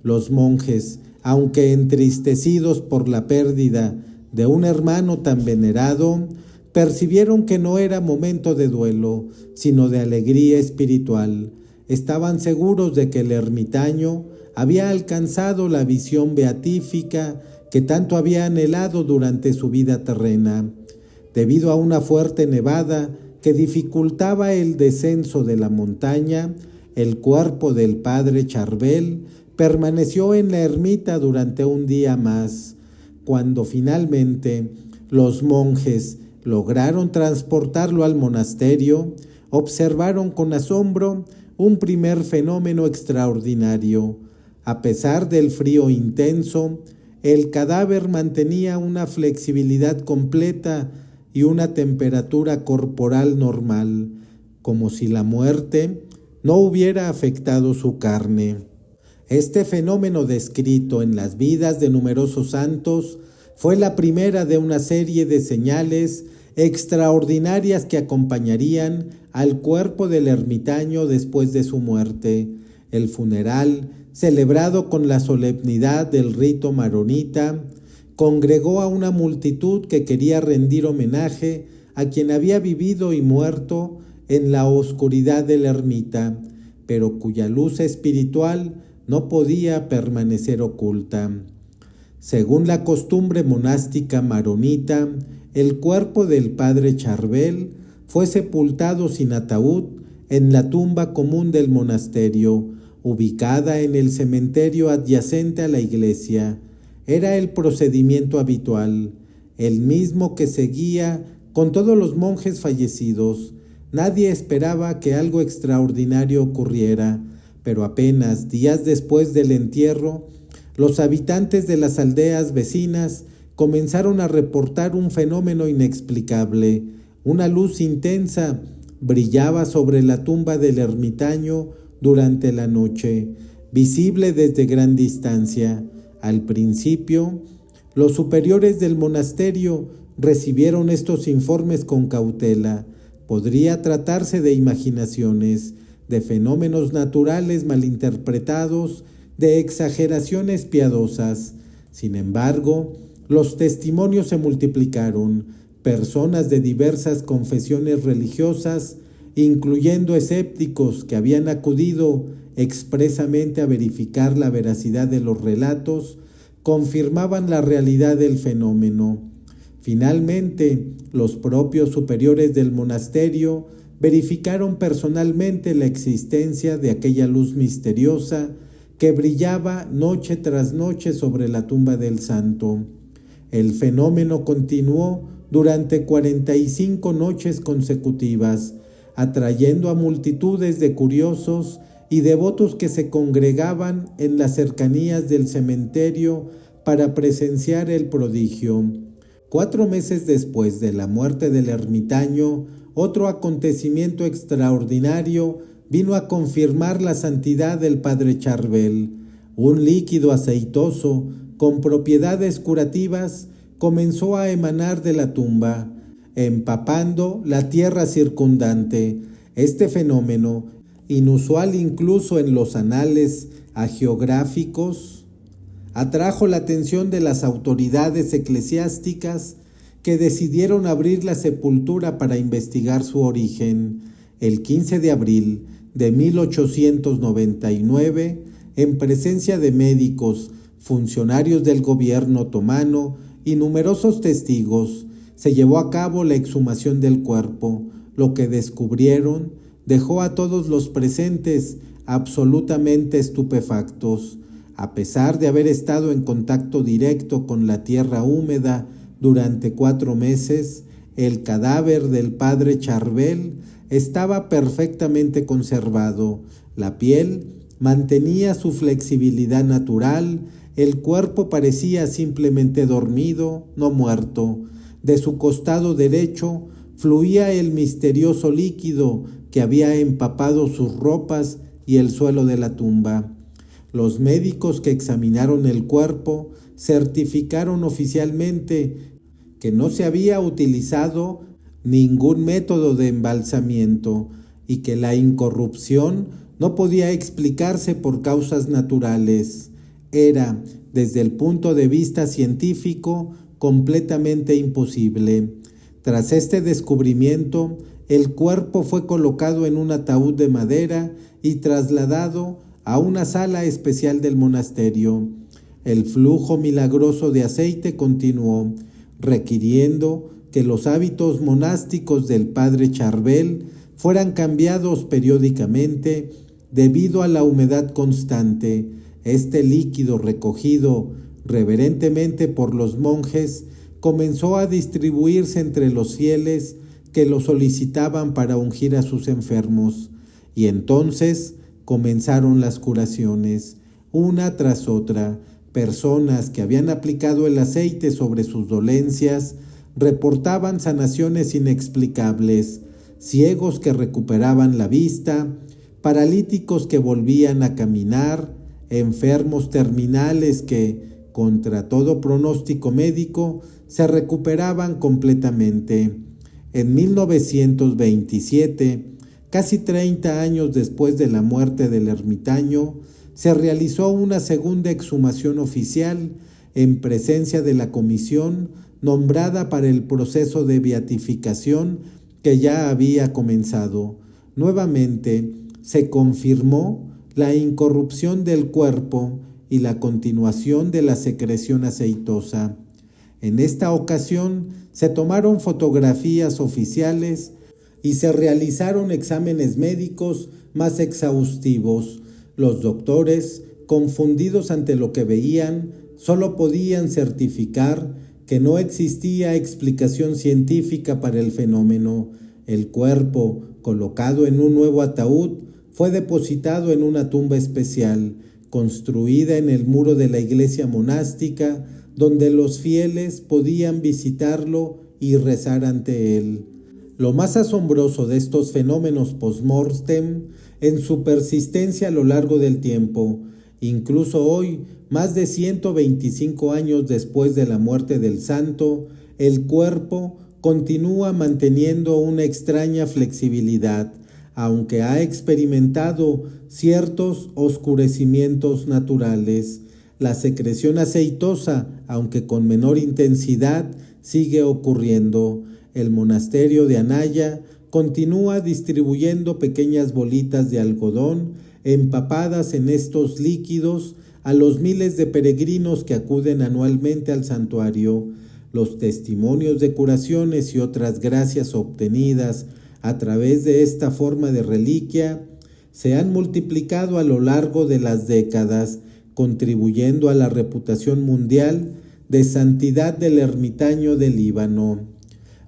Los monjes, aunque entristecidos por la pérdida de un hermano tan venerado, percibieron que no era momento de duelo, sino de alegría espiritual. Estaban seguros de que el ermitaño había alcanzado la visión beatífica que tanto había anhelado durante su vida terrena. Debido a una fuerte nevada que dificultaba el descenso de la montaña, el cuerpo del padre Charbel permaneció en la ermita durante un día más. Cuando finalmente los monjes lograron transportarlo al monasterio, observaron con asombro un primer fenómeno extraordinario. A pesar del frío intenso, el cadáver mantenía una flexibilidad completa y una temperatura corporal normal, como si la muerte no hubiera afectado su carne. Este fenómeno descrito en las vidas de numerosos santos fue la primera de una serie de señales extraordinarias que acompañarían al cuerpo del ermitaño después de su muerte. El funeral, celebrado con la solemnidad del rito maronita, congregó a una multitud que quería rendir homenaje a quien había vivido y muerto en la oscuridad de la ermita, pero cuya luz espiritual no podía permanecer oculta. Según la costumbre monástica maronita, el cuerpo del padre Charbel fue sepultado sin ataúd en la tumba común del monasterio, ubicada en el cementerio adyacente a la iglesia. Era el procedimiento habitual, el mismo que seguía con todos los monjes fallecidos. Nadie esperaba que algo extraordinario ocurriera, pero apenas días después del entierro, los habitantes de las aldeas vecinas comenzaron a reportar un fenómeno inexplicable. Una luz intensa brillaba sobre la tumba del ermitaño durante la noche, visible desde gran distancia. Al principio, los superiores del monasterio recibieron estos informes con cautela. Podría tratarse de imaginaciones, de fenómenos naturales malinterpretados, de exageraciones piadosas. Sin embargo, los testimonios se multiplicaron. Personas de diversas confesiones religiosas, incluyendo escépticos que habían acudido expresamente a verificar la veracidad de los relatos, confirmaban la realidad del fenómeno. Finalmente, los propios superiores del monasterio verificaron personalmente la existencia de aquella luz misteriosa que brillaba noche tras noche sobre la tumba del santo. El fenómeno continuó durante 45 noches consecutivas, atrayendo a multitudes de curiosos y devotos que se congregaban en las cercanías del cementerio para presenciar el prodigio. 4 meses después de la muerte del ermitaño, otro acontecimiento extraordinario vino a confirmar la santidad del padre Charbel. Un líquido aceitoso con propiedades curativas comenzó a emanar de la tumba, empapando la tierra circundante. Este fenómeno, inusual incluso en los anales hagiográficos, atrajo la atención de las autoridades eclesiásticas que decidieron abrir la sepultura para investigar su origen. El 15 de abril de 1899, en presencia de médicos, funcionarios del gobierno otomano y numerosos testigos, se llevó a cabo la exhumación del cuerpo. Lo que descubrieron dejó a todos los presentes absolutamente estupefactos. A pesar de haber estado en contacto directo con la tierra húmeda durante 4 meses, el cadáver del padre Charbel estaba perfectamente conservado. La piel mantenía su flexibilidad natural, el cuerpo parecía simplemente dormido, no muerto. De su costado derecho fluía el misterioso líquido que había empapado sus ropas y el suelo de la tumba. Los médicos que examinaron el cuerpo certificaron oficialmente que no se había utilizado ningún método de embalsamiento y que la incorrupción no podía explicarse por causas naturales. Era, desde el punto de vista científico, completamente imposible. Tras este descubrimiento, el cuerpo fue colocado en un ataúd de madera y trasladado a una sala especial del monasterio. El flujo milagroso de aceite continuó, requiriendo que los hábitos monásticos del padre Charbel fueran cambiados periódicamente debido a la humedad constante. Este líquido, recogido reverentemente por los monjes, comenzó a distribuirse entre los fieles que lo solicitaban para ungir a sus enfermos, y entonces comenzaron las curaciones, una tras otra, Personas que habían aplicado el aceite sobre sus dolencias reportaban sanaciones inexplicables, ciegos que recuperaban la vista, paralíticos que volvían a caminar, enfermos terminales que, contra todo pronóstico médico, se recuperaban completamente. En 1927, casi 30 años después de la muerte del ermitaño, se realizó una segunda exhumación oficial en presencia de la comisión nombrada para el proceso de beatificación que ya había comenzado. Nuevamente se confirmó la incorrupción del cuerpo y la continuación de la secreción aceitosa. En esta ocasión se tomaron fotografías oficiales y se realizaron exámenes médicos más exhaustivos. Los doctores, confundidos ante lo que veían, solo podían certificar que no existía explicación científica para el fenómeno. El cuerpo, colocado en un nuevo ataúd, fue depositado en una tumba especial, construida en el muro de la iglesia monástica, donde los fieles podían visitarlo y rezar ante él. Lo más asombroso de estos fenómenos post-mortem en su persistencia a lo largo del tiempo, incluso hoy, más de 125 años después de la muerte del santo, el cuerpo continúa manteniendo una extraña flexibilidad, aunque ha experimentado ciertos oscurecimientos naturales. La secreción aceitosa, aunque con menor intensidad, sigue ocurriendo. El monasterio de Anaya continúa distribuyendo pequeñas bolitas de algodón empapadas en estos líquidos a los miles de peregrinos que acuden anualmente al santuario. Los testimonios de curaciones y otras gracias obtenidas a través de esta forma de reliquia se han multiplicado a lo largo de las décadas, contribuyendo a la reputación mundial de santidad del ermitaño del Líbano.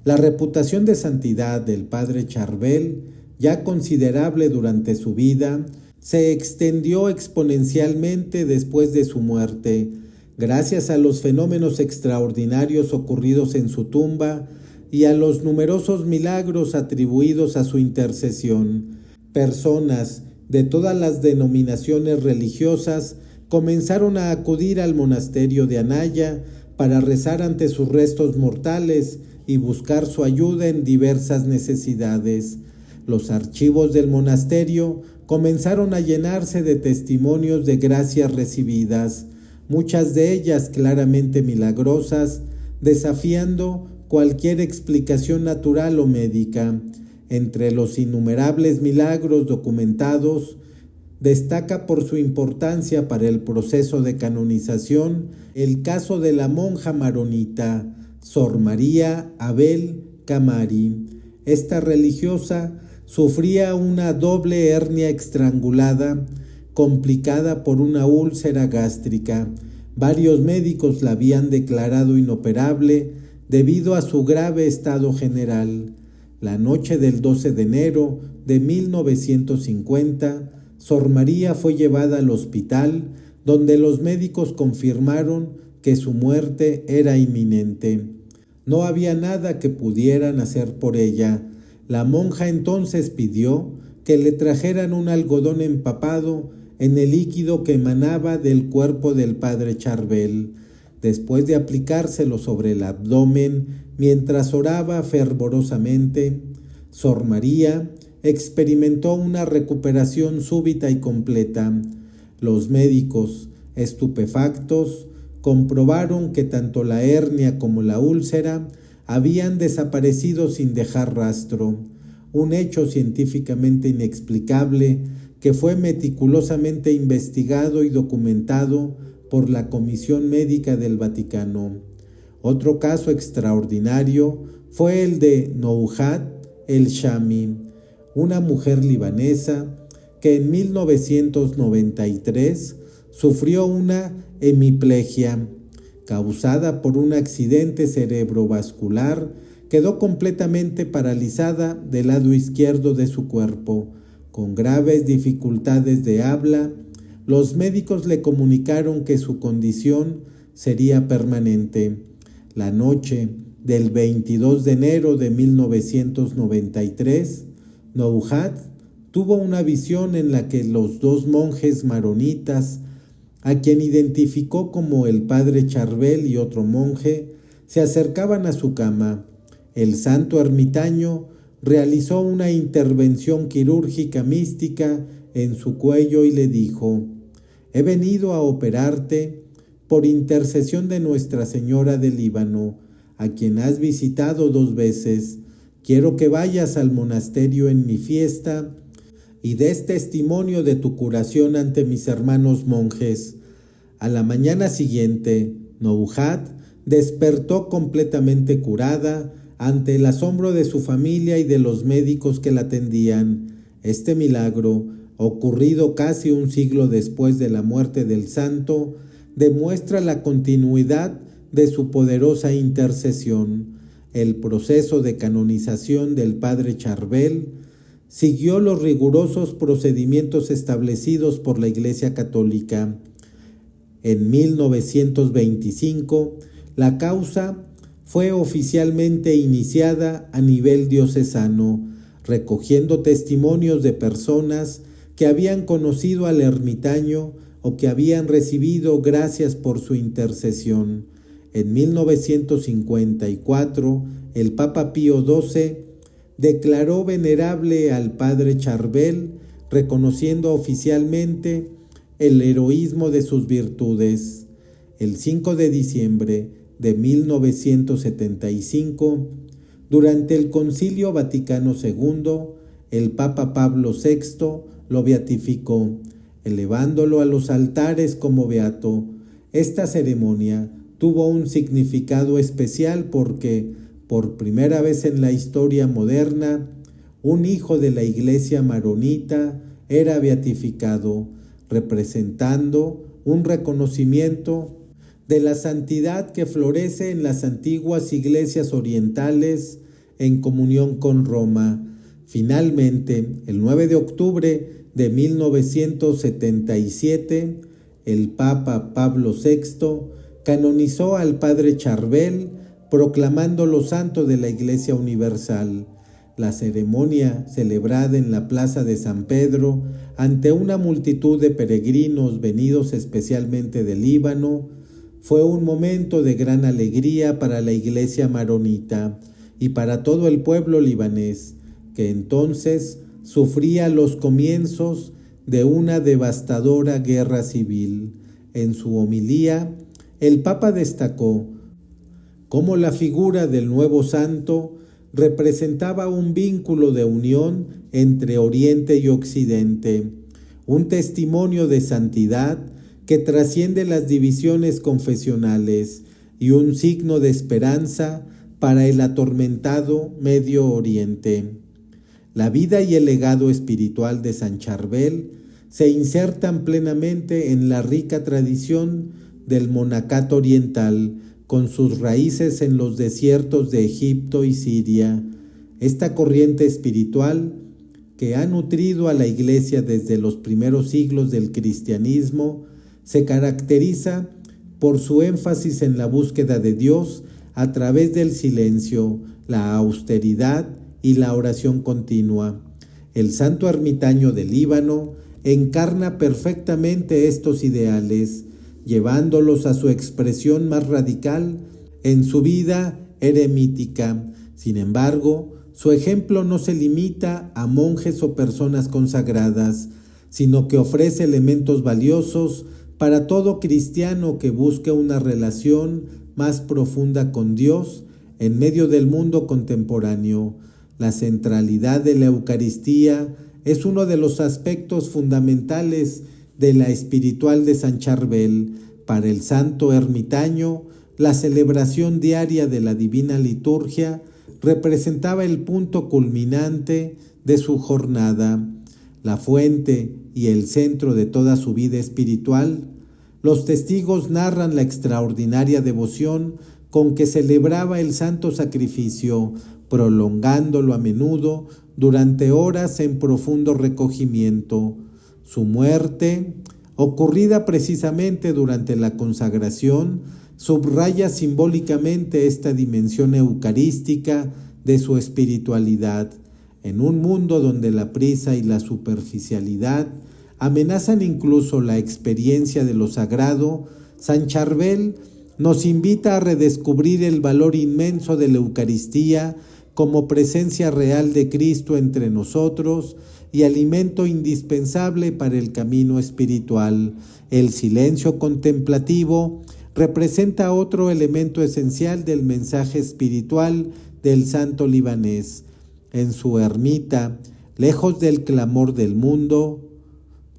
La reputación de santidad del padre Charbel, ya considerable durante su vida, se extendió exponencialmente después de su muerte, gracias a los fenómenos extraordinarios ocurridos en su tumba y a los numerosos milagros atribuidos a su intercesión. Personas de todas las denominaciones religiosas comenzaron a acudir al monasterio de Anaya para rezar ante sus restos mortales y buscar su ayuda en diversas necesidades. Los archivos del monasterio comenzaron a llenarse de testimonios de gracias recibidas, muchas de ellas claramente milagrosas, desafiando cualquier explicación natural o médica. Entre los innumerables milagros documentados, destaca por su importancia para el proceso de canonización el caso de la monja maronita Sor María Abel Camari. Esta religiosa sufría una doble hernia estrangulada complicada por una úlcera gástrica. Varios médicos la habían declarado inoperable debido a su grave estado general. La noche del 12 de enero de 1950, Sor María fue llevada al hospital, donde los médicos confirmaron que su muerte era inminente. No había nada que pudieran hacer por ella. La monja entonces pidió que le trajeran un algodón empapado en el líquido que emanaba del cuerpo del padre Charbel. Después de aplicárselo sobre el abdomen, mientras oraba fervorosamente, Sor María experimentó una recuperación súbita y completa. Los médicos, estupefactos, comprobaron que tanto la hernia como la úlcera habían desaparecido sin dejar rastro, un hecho científicamente inexplicable que fue meticulosamente investigado y documentado por la Comisión Médica del Vaticano. Otro caso extraordinario fue el de Nouhat el-Shami, una mujer libanesa que en 1993 sufrió una hemiplegia causada por un accidente cerebrovascular. Quedó completamente paralizada del lado izquierdo de su cuerpo, con graves dificultades de habla. los médicos le comunicaron que su condición sería permanente. La noche del 22 de enero de 1993, Nowhat tuvo una visión en la que los dos monjes maronitas, a quien identificó como el padre Charbel y otro monje, se acercaban a su cama. El santo ermitaño realizó una intervención quirúrgica mística en su cuello y le dijo: «He venido a operarte por intercesión de Nuestra Señora del Líbano, a quien has visitado 2 veces. Quiero que vayas al monasterio en mi fiesta y des testimonio de tu curación ante mis hermanos monjes». A la mañana siguiente, Nowhat despertó completamente curada ante el asombro de su familia y de los médicos que la atendían. Este milagro, ocurrido casi un siglo después de la muerte del santo, demuestra la continuidad de su poderosa intercesión. El proceso de canonización del padre Charbel siguió los rigurosos procedimientos establecidos por la Iglesia Católica. En 1925, la causa fue oficialmente iniciada a nivel diocesano, recogiendo testimonios de personas que habían conocido al ermitaño o que habían recibido gracias por su intercesión. En 1954, el Papa Pío XII declaró venerable al padre Charbel, reconociendo oficialmente el heroísmo de sus virtudes. El 5 de diciembre de 1975, durante el Concilio Vaticano II, el Papa Pablo VI lo beatificó, elevándolo a los altares como beato. Esta ceremonia tuvo un significado especial porque, por primera vez en la historia moderna, un hijo de la Iglesia maronita era beatificado, representando un reconocimiento de la santidad que florece en las antiguas iglesias orientales en comunión con Roma. Finalmente, el 9 de octubre de 1977, el Papa Pablo VI canonizó al padre Charbel, proclamándolo santo de la Iglesia Universal. La ceremonia, celebrada en la Plaza de San Pedro, ante una multitud de peregrinos venidos especialmente del Líbano, fue un momento de gran alegría para la Iglesia maronita y para todo el pueblo libanés, que entonces sufría los comienzos de una devastadora guerra civil. En su homilía, el Papa destacó cómo la figura del nuevo santo representaba un vínculo de unión entre Oriente y Occidente, un testimonio de santidad que trasciende las divisiones confesionales y un signo de esperanza para el atormentado Medio Oriente. La vida y el legado espiritual de San Charbel se insertan plenamente en la rica tradición del monacato oriental, con sus raíces en los desiertos de Egipto y Siria. Esta corriente espiritual, que ha nutrido a la Iglesia desde los primeros siglos del cristianismo, se caracteriza por su énfasis en la búsqueda de Dios a través del silencio, la austeridad y la oración continua. El santo ermitaño del Líbano encarna perfectamente estos ideales, llevándolos a su expresión más radical en su vida eremítica. Sin embargo, su ejemplo no se limita a monjes o personas consagradas, sino que ofrece elementos valiosos para todo cristiano que busque una relación más profunda con Dios en medio del mundo contemporáneo. La centralidad de la Eucaristía es uno de los aspectos fundamentales de la espiritual de San Charbel. Para el santo ermitaño, la celebración diaria de la Divina Liturgia representaba el punto culminante de su jornada, la fuente y el centro de toda su vida espiritual. Los testigos narran la extraordinaria devoción con que celebraba el santo sacrificio, prolongándolo a menudo durante horas en profundo recogimiento. Su muerte ocurrida precisamente durante la consagración, subraya simbólicamente esta dimensión eucarística de su espiritualidad. En un mundo donde la prisa y la superficialidad amenazan incluso la experiencia de lo sagrado, San Charbel nos invita a redescubrir el valor inmenso de la Eucaristía como presencia real de Cristo entre nosotros y alimento indispensable para el camino espiritual. El silencio contemplativo representa otro elemento esencial del mensaje espiritual del santo libanés. En su ermita, lejos del clamor del mundo,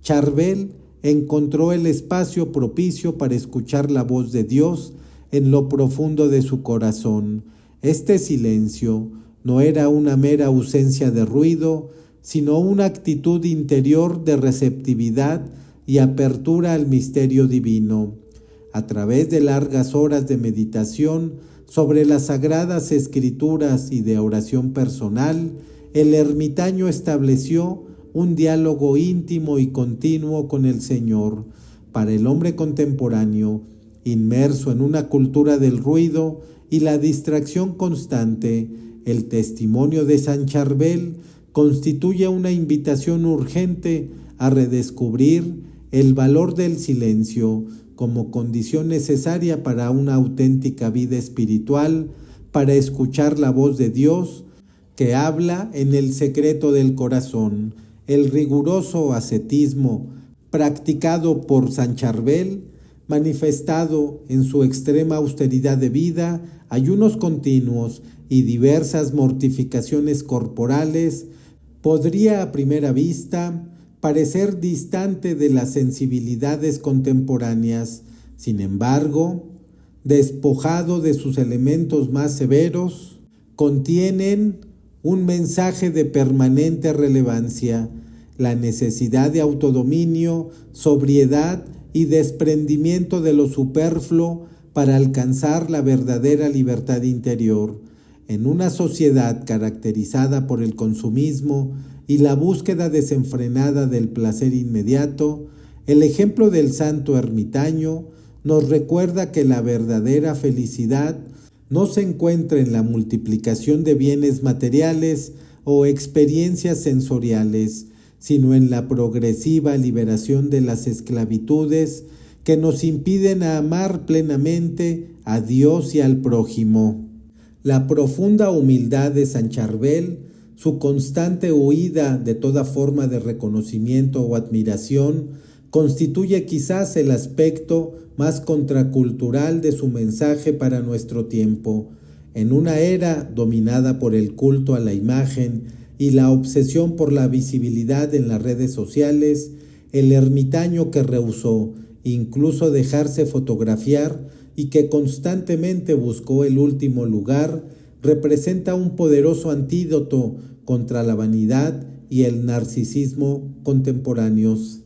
Charbel encontró el espacio propicio para escuchar la voz de Dios en lo profundo de su corazón. Este silencio no era una mera ausencia de ruido, sino una actitud interior de receptividad y apertura al misterio divino. A través de largas horas de meditación sobre las sagradas escrituras y de oración personal, el ermitaño estableció un diálogo íntimo y continuo con el Señor. Para el hombre contemporáneo, inmerso en una cultura del ruido y la distracción constante, el testimonio de San Charbel constituye una invitación urgente a redescubrir el valor del silencio como condición necesaria para una auténtica vida espiritual, para escuchar la voz de Dios que habla en el secreto del corazón. El riguroso ascetismo practicado por San Charbel, manifestado en su extrema austeridad de vida, ayunos continuos y diversas mortificaciones corporales, podría a primera vista parecer distante de las sensibilidades contemporáneas. Sin embargo, despojado de sus elementos más severos, contienen un mensaje de permanente relevancia: la necesidad de autodominio, sobriedad y desprendimiento de lo superfluo para alcanzar la verdadera libertad interior. En una sociedad caracterizada por el consumismo y la búsqueda desenfrenada del placer inmediato, el ejemplo del santo ermitaño nos recuerda que la verdadera felicidad no se encuentra en la multiplicación de bienes materiales o experiencias sensoriales, sino en la progresiva liberación de las esclavitudes que nos impiden amar plenamente a Dios y al prójimo. La profunda humildad de San Charbel, su constante huida de toda forma de reconocimiento o admiración, constituye quizás el aspecto más contracultural de su mensaje para nuestro tiempo. En una era dominada por el culto a la imagen y la obsesión por la visibilidad en las redes sociales, el ermitaño que rehusó incluso dejarse fotografiar y que constantemente buscó el último lugar, representa un poderoso antídoto contra la vanidad y el narcisismo contemporáneos.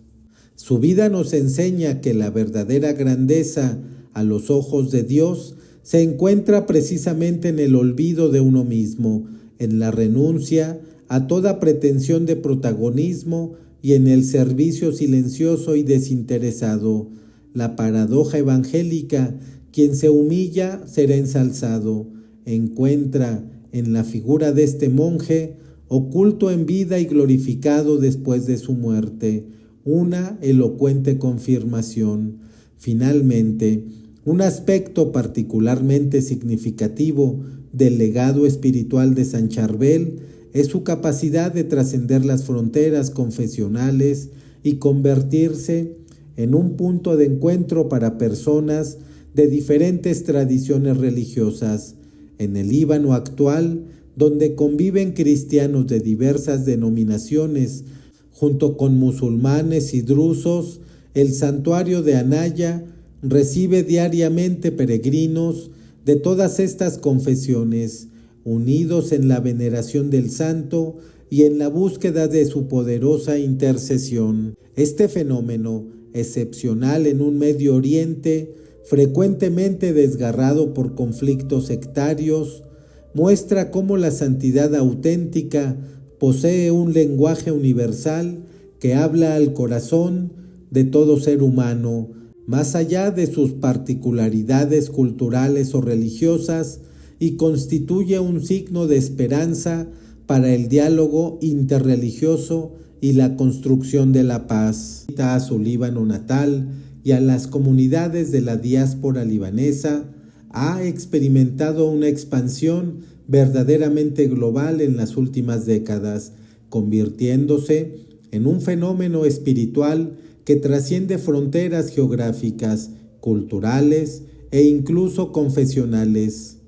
Su vida nos enseña que la verdadera grandeza a los ojos de Dios se encuentra precisamente en el olvido de uno mismo, en la renuncia a toda pretensión de protagonismo y en el servicio silencioso y desinteresado. La paradoja evangélica: quien se humilla será ensalzado, encuentra en la figura de este monje, oculto en vida y glorificado después de su muerte, una elocuente confirmación. Finalmente, un aspecto particularmente significativo del legado espiritual de San Charbel es su capacidad de trascender las fronteras confesionales y convertirse en un punto de encuentro para personas de diferentes tradiciones religiosas. En el Líbano actual, donde conviven cristianos de diversas denominaciones, junto con musulmanes y drusos, el santuario de Anaya recibe diariamente peregrinos de todas estas confesiones, unidos en la veneración del santo y en la búsqueda de su poderosa intercesión. Este fenómeno, excepcional en un Medio Oriente frecuentemente desgarrado por conflictos sectarios, muestra cómo la santidad auténtica posee un lenguaje universal que habla al corazón de todo ser humano, más allá de sus particularidades culturales o religiosas, y constituye un signo de esperanza para el diálogo interreligioso y la construcción de la paz. A su Líbano natal y a las comunidades de la diáspora libanesa, ha experimentado una expansión verdaderamente global en las últimas décadas, convirtiéndose en un fenómeno espiritual que trasciende fronteras geográficas, culturales e incluso confesionales.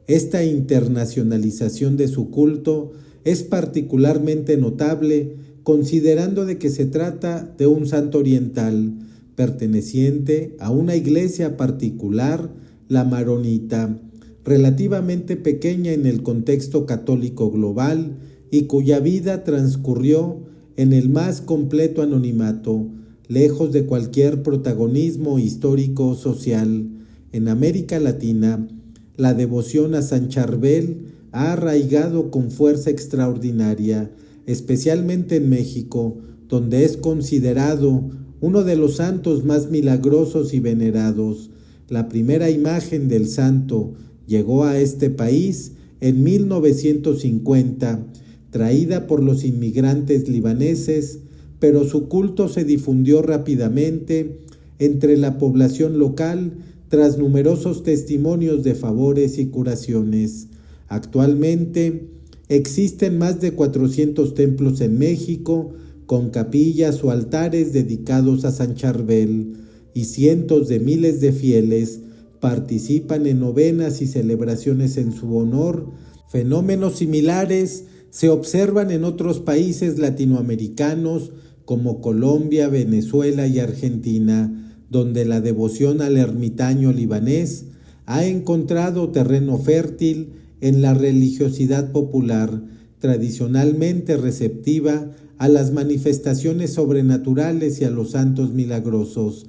Esta internacionalización de su culto es particularmente notable considerando de que se trata de un santo oriental perteneciente a una iglesia particular, la maronita, relativamente pequeña en el contexto católico global y cuya vida transcurrió en el más completo anonimato, lejos de cualquier protagonismo histórico o social. En América Latina, la devoción a San Charbel ha arraigado con fuerza extraordinaria, especialmente en México, donde es considerado uno de los santos más milagrosos y venerados. La primera imagen del santo llegó a este país en 1950, traída por los inmigrantes libaneses, pero su culto se difundió rápidamente entre la población local tras numerosos testimonios de favores y curaciones. Actualmente existen más de 400 templos en México con capillas o altares dedicados a San Charbel, y cientos de miles de fieles participan en novenas y celebraciones en su honor. Fenómenos similares se observan en otros países latinoamericanos como Colombia, Venezuela y Argentina, donde la devoción al ermitaño libanés ha encontrado terreno fértil en la religiosidad popular, tradicionalmente receptiva a las manifestaciones sobrenaturales y a los santos milagrosos.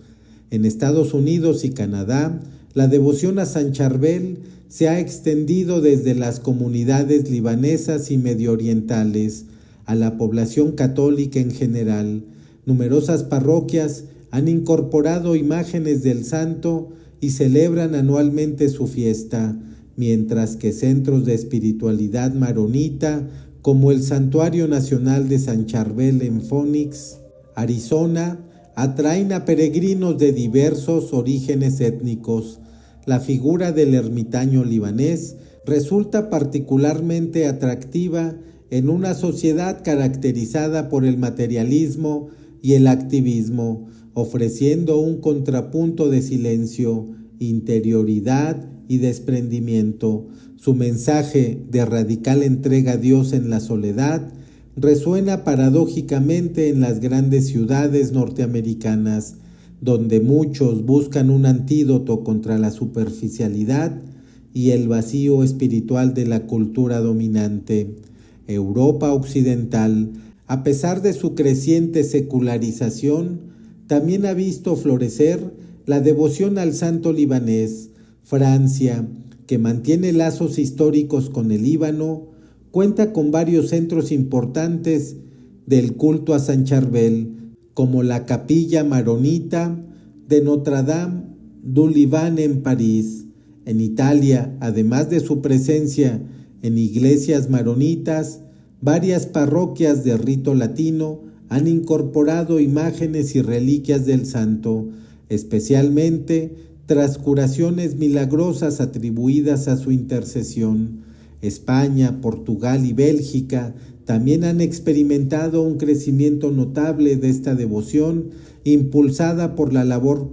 En Estados Unidos y Canadá, la devoción a San Charbel se ha extendido desde las comunidades libanesas y medioorientales a la población católica en general. Numerosas parroquias han incorporado imágenes del santo y celebran anualmente su fiesta, mientras que centros de espiritualidad maronita, como el Santuario Nacional de San Charbel en Phoenix, Arizona, atraen a peregrinos de diversos orígenes étnicos. La figura del ermitaño libanés resulta particularmente atractiva en una sociedad caracterizada por el materialismo y el activismo, ofreciendo un contrapunto de silencio, interioridad y desprendimiento. Su mensaje de radical entrega a Dios en la soledad resuena paradójicamente en las grandes ciudades norteamericanas, donde muchos buscan un antídoto contra la superficialidad y el vacío espiritual de la cultura dominante. Europa occidental, a pesar de su creciente secularización, también ha visto florecer la devoción al santo libanés. Francia, que mantiene lazos históricos con el Líbano, cuenta con varios centros importantes del culto a San Charbel, como la capilla maronita de Notre-Dame du Liban en París. En Italia, además de su presencia en iglesias maronitas, varias parroquias de rito latino han incorporado imágenes y reliquias del santo, especialmente tras curaciones milagrosas atribuidas a su intercesión. España, Portugal y Bélgica también han experimentado un crecimiento notable de esta devoción, impulsada por la labor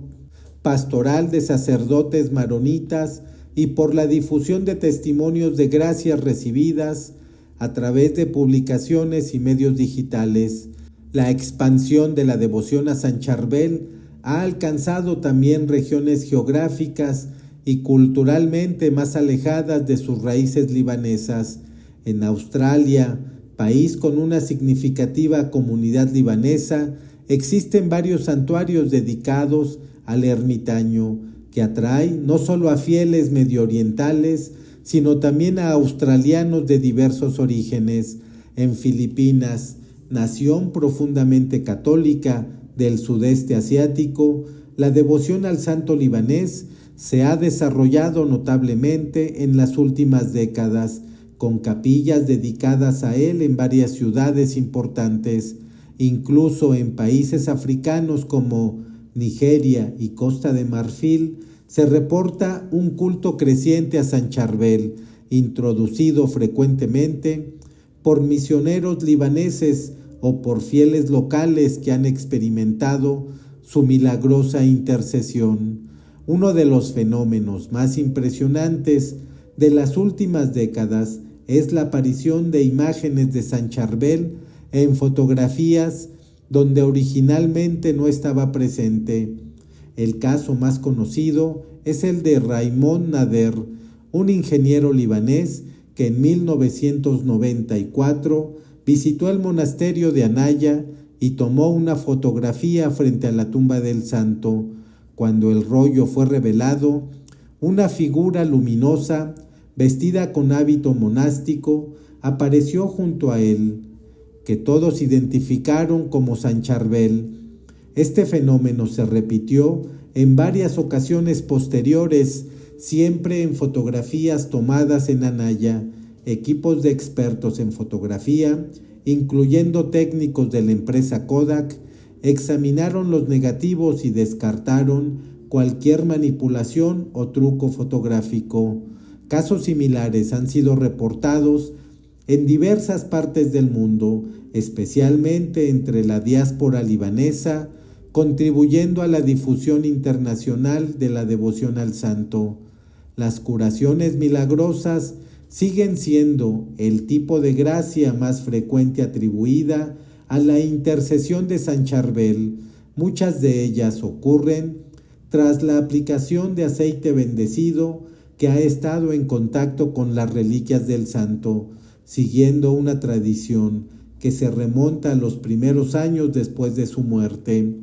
pastoral de sacerdotes maronitas y por la difusión de testimonios de gracias recibidas a través de publicaciones y medios digitales. La expansión de la devoción a San Charbel ha alcanzado también regiones geográficas y culturalmente más alejadas de sus raíces libanesas. En Australia, país con una significativa comunidad libanesa, existen varios santuarios dedicados al ermitaño, que atrae no solo a fieles medioorientales, sino también a australianos de diversos orígenes. En Filipinas, nación profundamente católica, del sudeste asiático, la devoción al santo libanés se ha desarrollado notablemente en las últimas décadas, con capillas dedicadas a él en varias ciudades importantes, incluso en países africanos como Nigeria y Costa de Marfil. Se reporta un culto creciente a San Charbel, introducido frecuentemente por misioneros libaneses o por fieles locales que han experimentado su milagrosa intercesión. Uno de los fenómenos más impresionantes de las últimas décadas es la aparición de imágenes de San Charbel en fotografías donde originalmente no estaba presente. El caso más conocido es el de Raymond Nader, un ingeniero libanés que en 1994 visitó el monasterio de Anaya y tomó una fotografía frente a la tumba del santo. Cuando el rollo fue revelado, una figura luminosa, vestida con hábito monástico, apareció junto a él, que todos identificaron como San Charbel. Este fenómeno se repitió en varias ocasiones posteriores, siempre en fotografías tomadas en Anaya. Equipos de expertos en fotografía, incluyendo técnicos de la empresa Kodak, examinaron los negativos y descartaron cualquier manipulación o truco fotográfico. Casos similares han sido reportados en diversas partes del mundo, especialmente entre la diáspora libanesa, contribuyendo a la difusión internacional de la devoción al santo. Las curaciones milagrosas siguen siendo el tipo de gracia más frecuente atribuida a la intercesión de San Charbel. Muchas de ellas ocurren tras la aplicación de aceite bendecido que ha estado en contacto con las reliquias del santo, siguiendo una tradición que se remonta a los primeros años después de su muerte.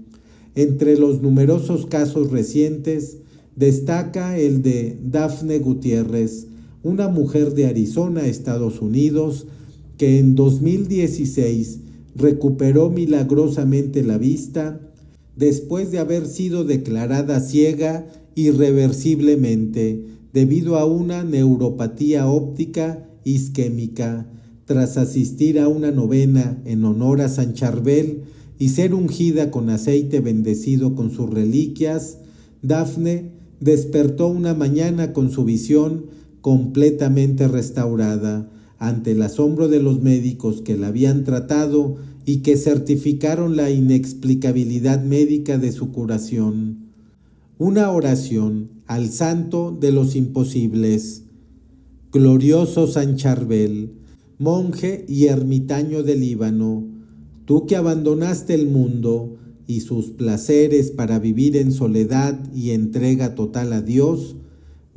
Entre los numerosos casos recientes, destaca el de Dafne Gutiérrez, una mujer de Arizona, Estados Unidos, que en 2016 recuperó milagrosamente la vista después de haber sido declarada ciega irreversiblemente debido a una neuropatía óptica isquémica. Tras asistir a una novena en honor a San Charbel y ser ungida con aceite bendecido con sus reliquias, Dafne despertó una mañana con su visión completamente restaurada, ante el asombro de los médicos que la habían tratado y que certificaron la inexplicabilidad médica de su curación. Una oración al santo de los imposibles. Glorioso San Charbel, monje y ermitaño del Líbano, tú que abandonaste el mundo y sus placeres para vivir en soledad y entrega total a Dios,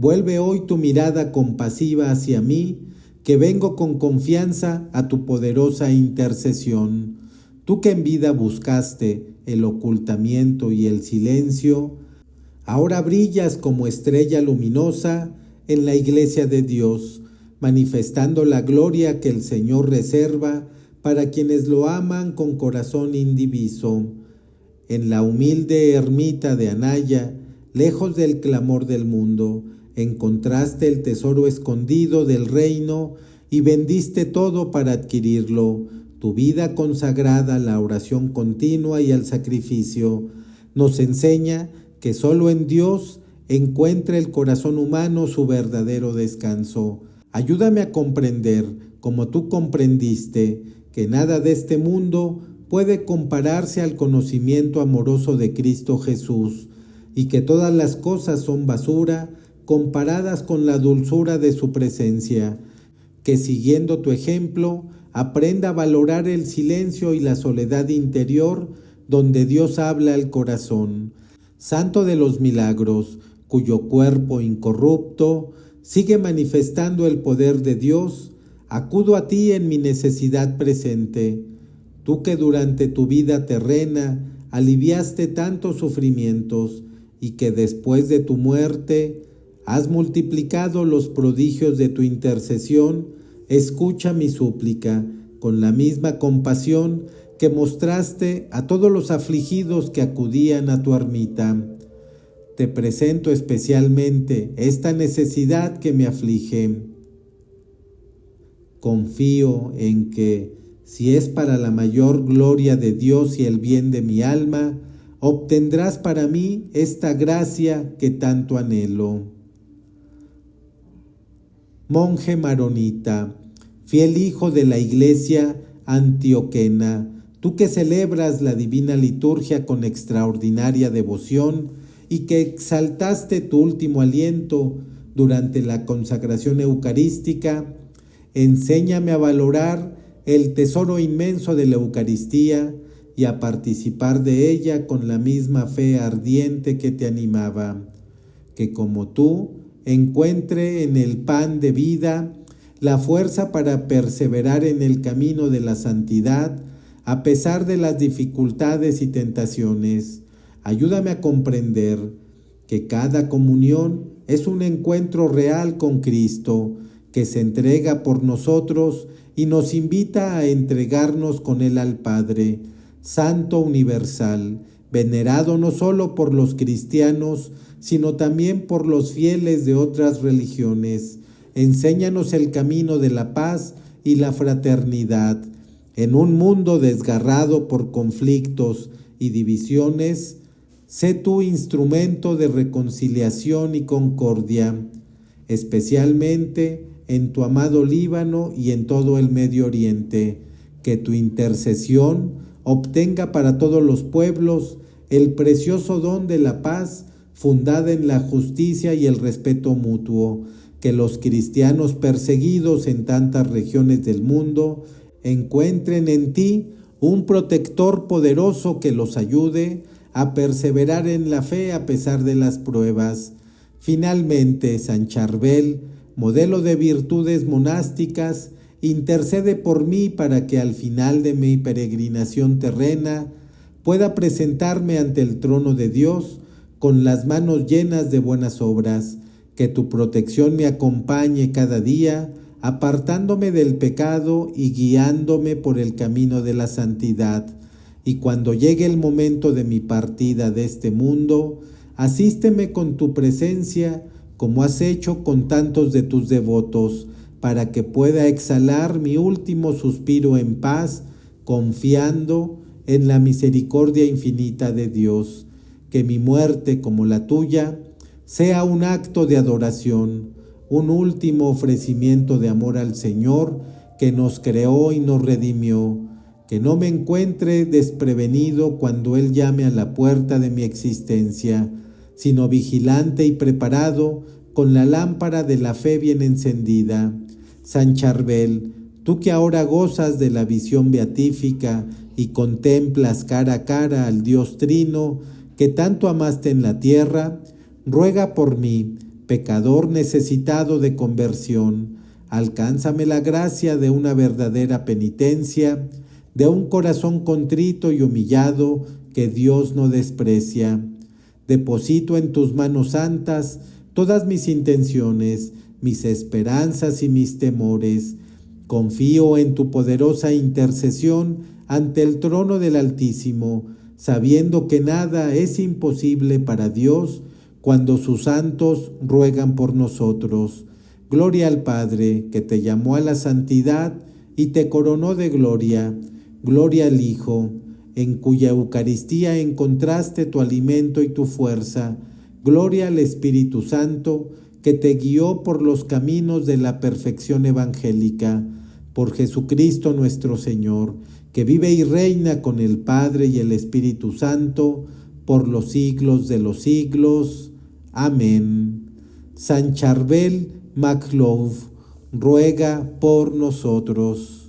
vuelve hoy tu mirada compasiva hacia mí, que vengo con confianza a tu poderosa intercesión. Tú que en vida buscaste el ocultamiento y el silencio, ahora brillas como estrella luminosa en la iglesia de Dios, manifestando la gloria que el Señor reserva para quienes lo aman con corazón indiviso. En la humilde ermita de Anaya, lejos del clamor del mundo, encontraste el tesoro escondido del reino y vendiste todo para adquirirlo, tu vida consagrada a la oración continua y al sacrificio. Nos enseña que solo en Dios encuentra el corazón humano su verdadero descanso. Ayúdame a comprender, como tú comprendiste, que nada de este mundo puede compararse al conocimiento amoroso de Cristo Jesús, y que todas las cosas son basura comparadas con la dulzura de su presencia. Que siguiendo tu ejemplo, aprenda a valorar el silencio y la soledad interior donde Dios habla al corazón. Santo de los milagros, cuyo cuerpo incorrupto sigue manifestando el poder de Dios, acudo a ti en mi necesidad presente. Tú que durante tu vida terrena aliviaste tantos sufrimientos y que después de tu muerte has multiplicado los prodigios de tu intercesión, escucha mi súplica con la misma compasión que mostraste a todos los afligidos que acudían a tu ermita. Te presento especialmente esta necesidad que me aflige. Confío en que, si es para la mayor gloria de Dios y el bien de mi alma, obtendrás para mí esta gracia que tanto anhelo. Monje maronita, fiel hijo de la Iglesia antioquena, tú que celebras la divina liturgia con extraordinaria devoción y que exaltaste tu último aliento durante la consagración eucarística, enséñame a valorar el tesoro inmenso de la Eucaristía y a participar de ella con la misma fe ardiente que te animaba. Que como tú encuentre en el pan de vida la fuerza para perseverar en el camino de la santidad a pesar de las dificultades y tentaciones. Ayúdame a comprender que cada comunión es un encuentro real con Cristo, que se entrega por nosotros y nos invita a entregarnos con Él al Padre, Santo universal, venerado no solo por los cristianos, sino también por los fieles de otras religiones. Enséñanos el camino de la paz y la fraternidad. En un mundo desgarrado por conflictos y divisiones, sé tu instrumento de reconciliación y concordia, especialmente en tu amado Líbano y en todo el Medio Oriente. Que tu intercesión obtenga para todos los pueblos el precioso don de la paz fundada en la justicia y el respeto mutuo. Que los cristianos perseguidos en tantas regiones del mundo encuentren en ti un protector poderoso que los ayude a perseverar en la fe a pesar de las pruebas. Finalmente, San Charbel, modelo de virtudes monásticas, intercede por mí para que al final de mi peregrinación terrena pueda presentarme ante el trono de Dios con las manos llenas de buenas obras. Que tu protección me acompañe cada día, apartándome del pecado y guiándome por el camino de la santidad. Y cuando llegue el momento de mi partida de este mundo, asísteme con tu presencia, como has hecho con tantos de tus devotos, para que pueda exhalar mi último suspiro en paz, confiando en la misericordia infinita de Dios. Que mi muerte, como la tuya, sea un acto de adoración, un último ofrecimiento de amor al Señor, que nos creó y nos redimió. Que no me encuentre desprevenido cuando Él llame a la puerta de mi existencia, sino vigilante y preparado, con la lámpara de la fe bien encendida. San Charbel, tú que ahora gozas de la visión beatífica y contemplas cara a cara al Dios Trino, que tanto amaste en la tierra, ruega por mí, pecador necesitado de conversión. Alcánzame la gracia de una verdadera penitencia, de un corazón contrito y humillado que Dios no desprecia. Deposito en tus manos santas todas mis intenciones, mis esperanzas y mis temores. Confío en tu poderosa intercesión ante el trono del Altísimo, sabiendo que nada es imposible para Dios cuando sus santos ruegan por nosotros. Gloria al Padre, que te llamó a la santidad y te coronó de gloria. Gloria al Hijo, en cuya Eucaristía encontraste tu alimento y tu fuerza. Gloria al Espíritu Santo, que te guió por los caminos de la perfección evangélica. Por Jesucristo nuestro Señor, que vive y reina con el Padre y el Espíritu Santo, por los siglos de los siglos. Amén. San Charbel Maclov, ruega por nosotros.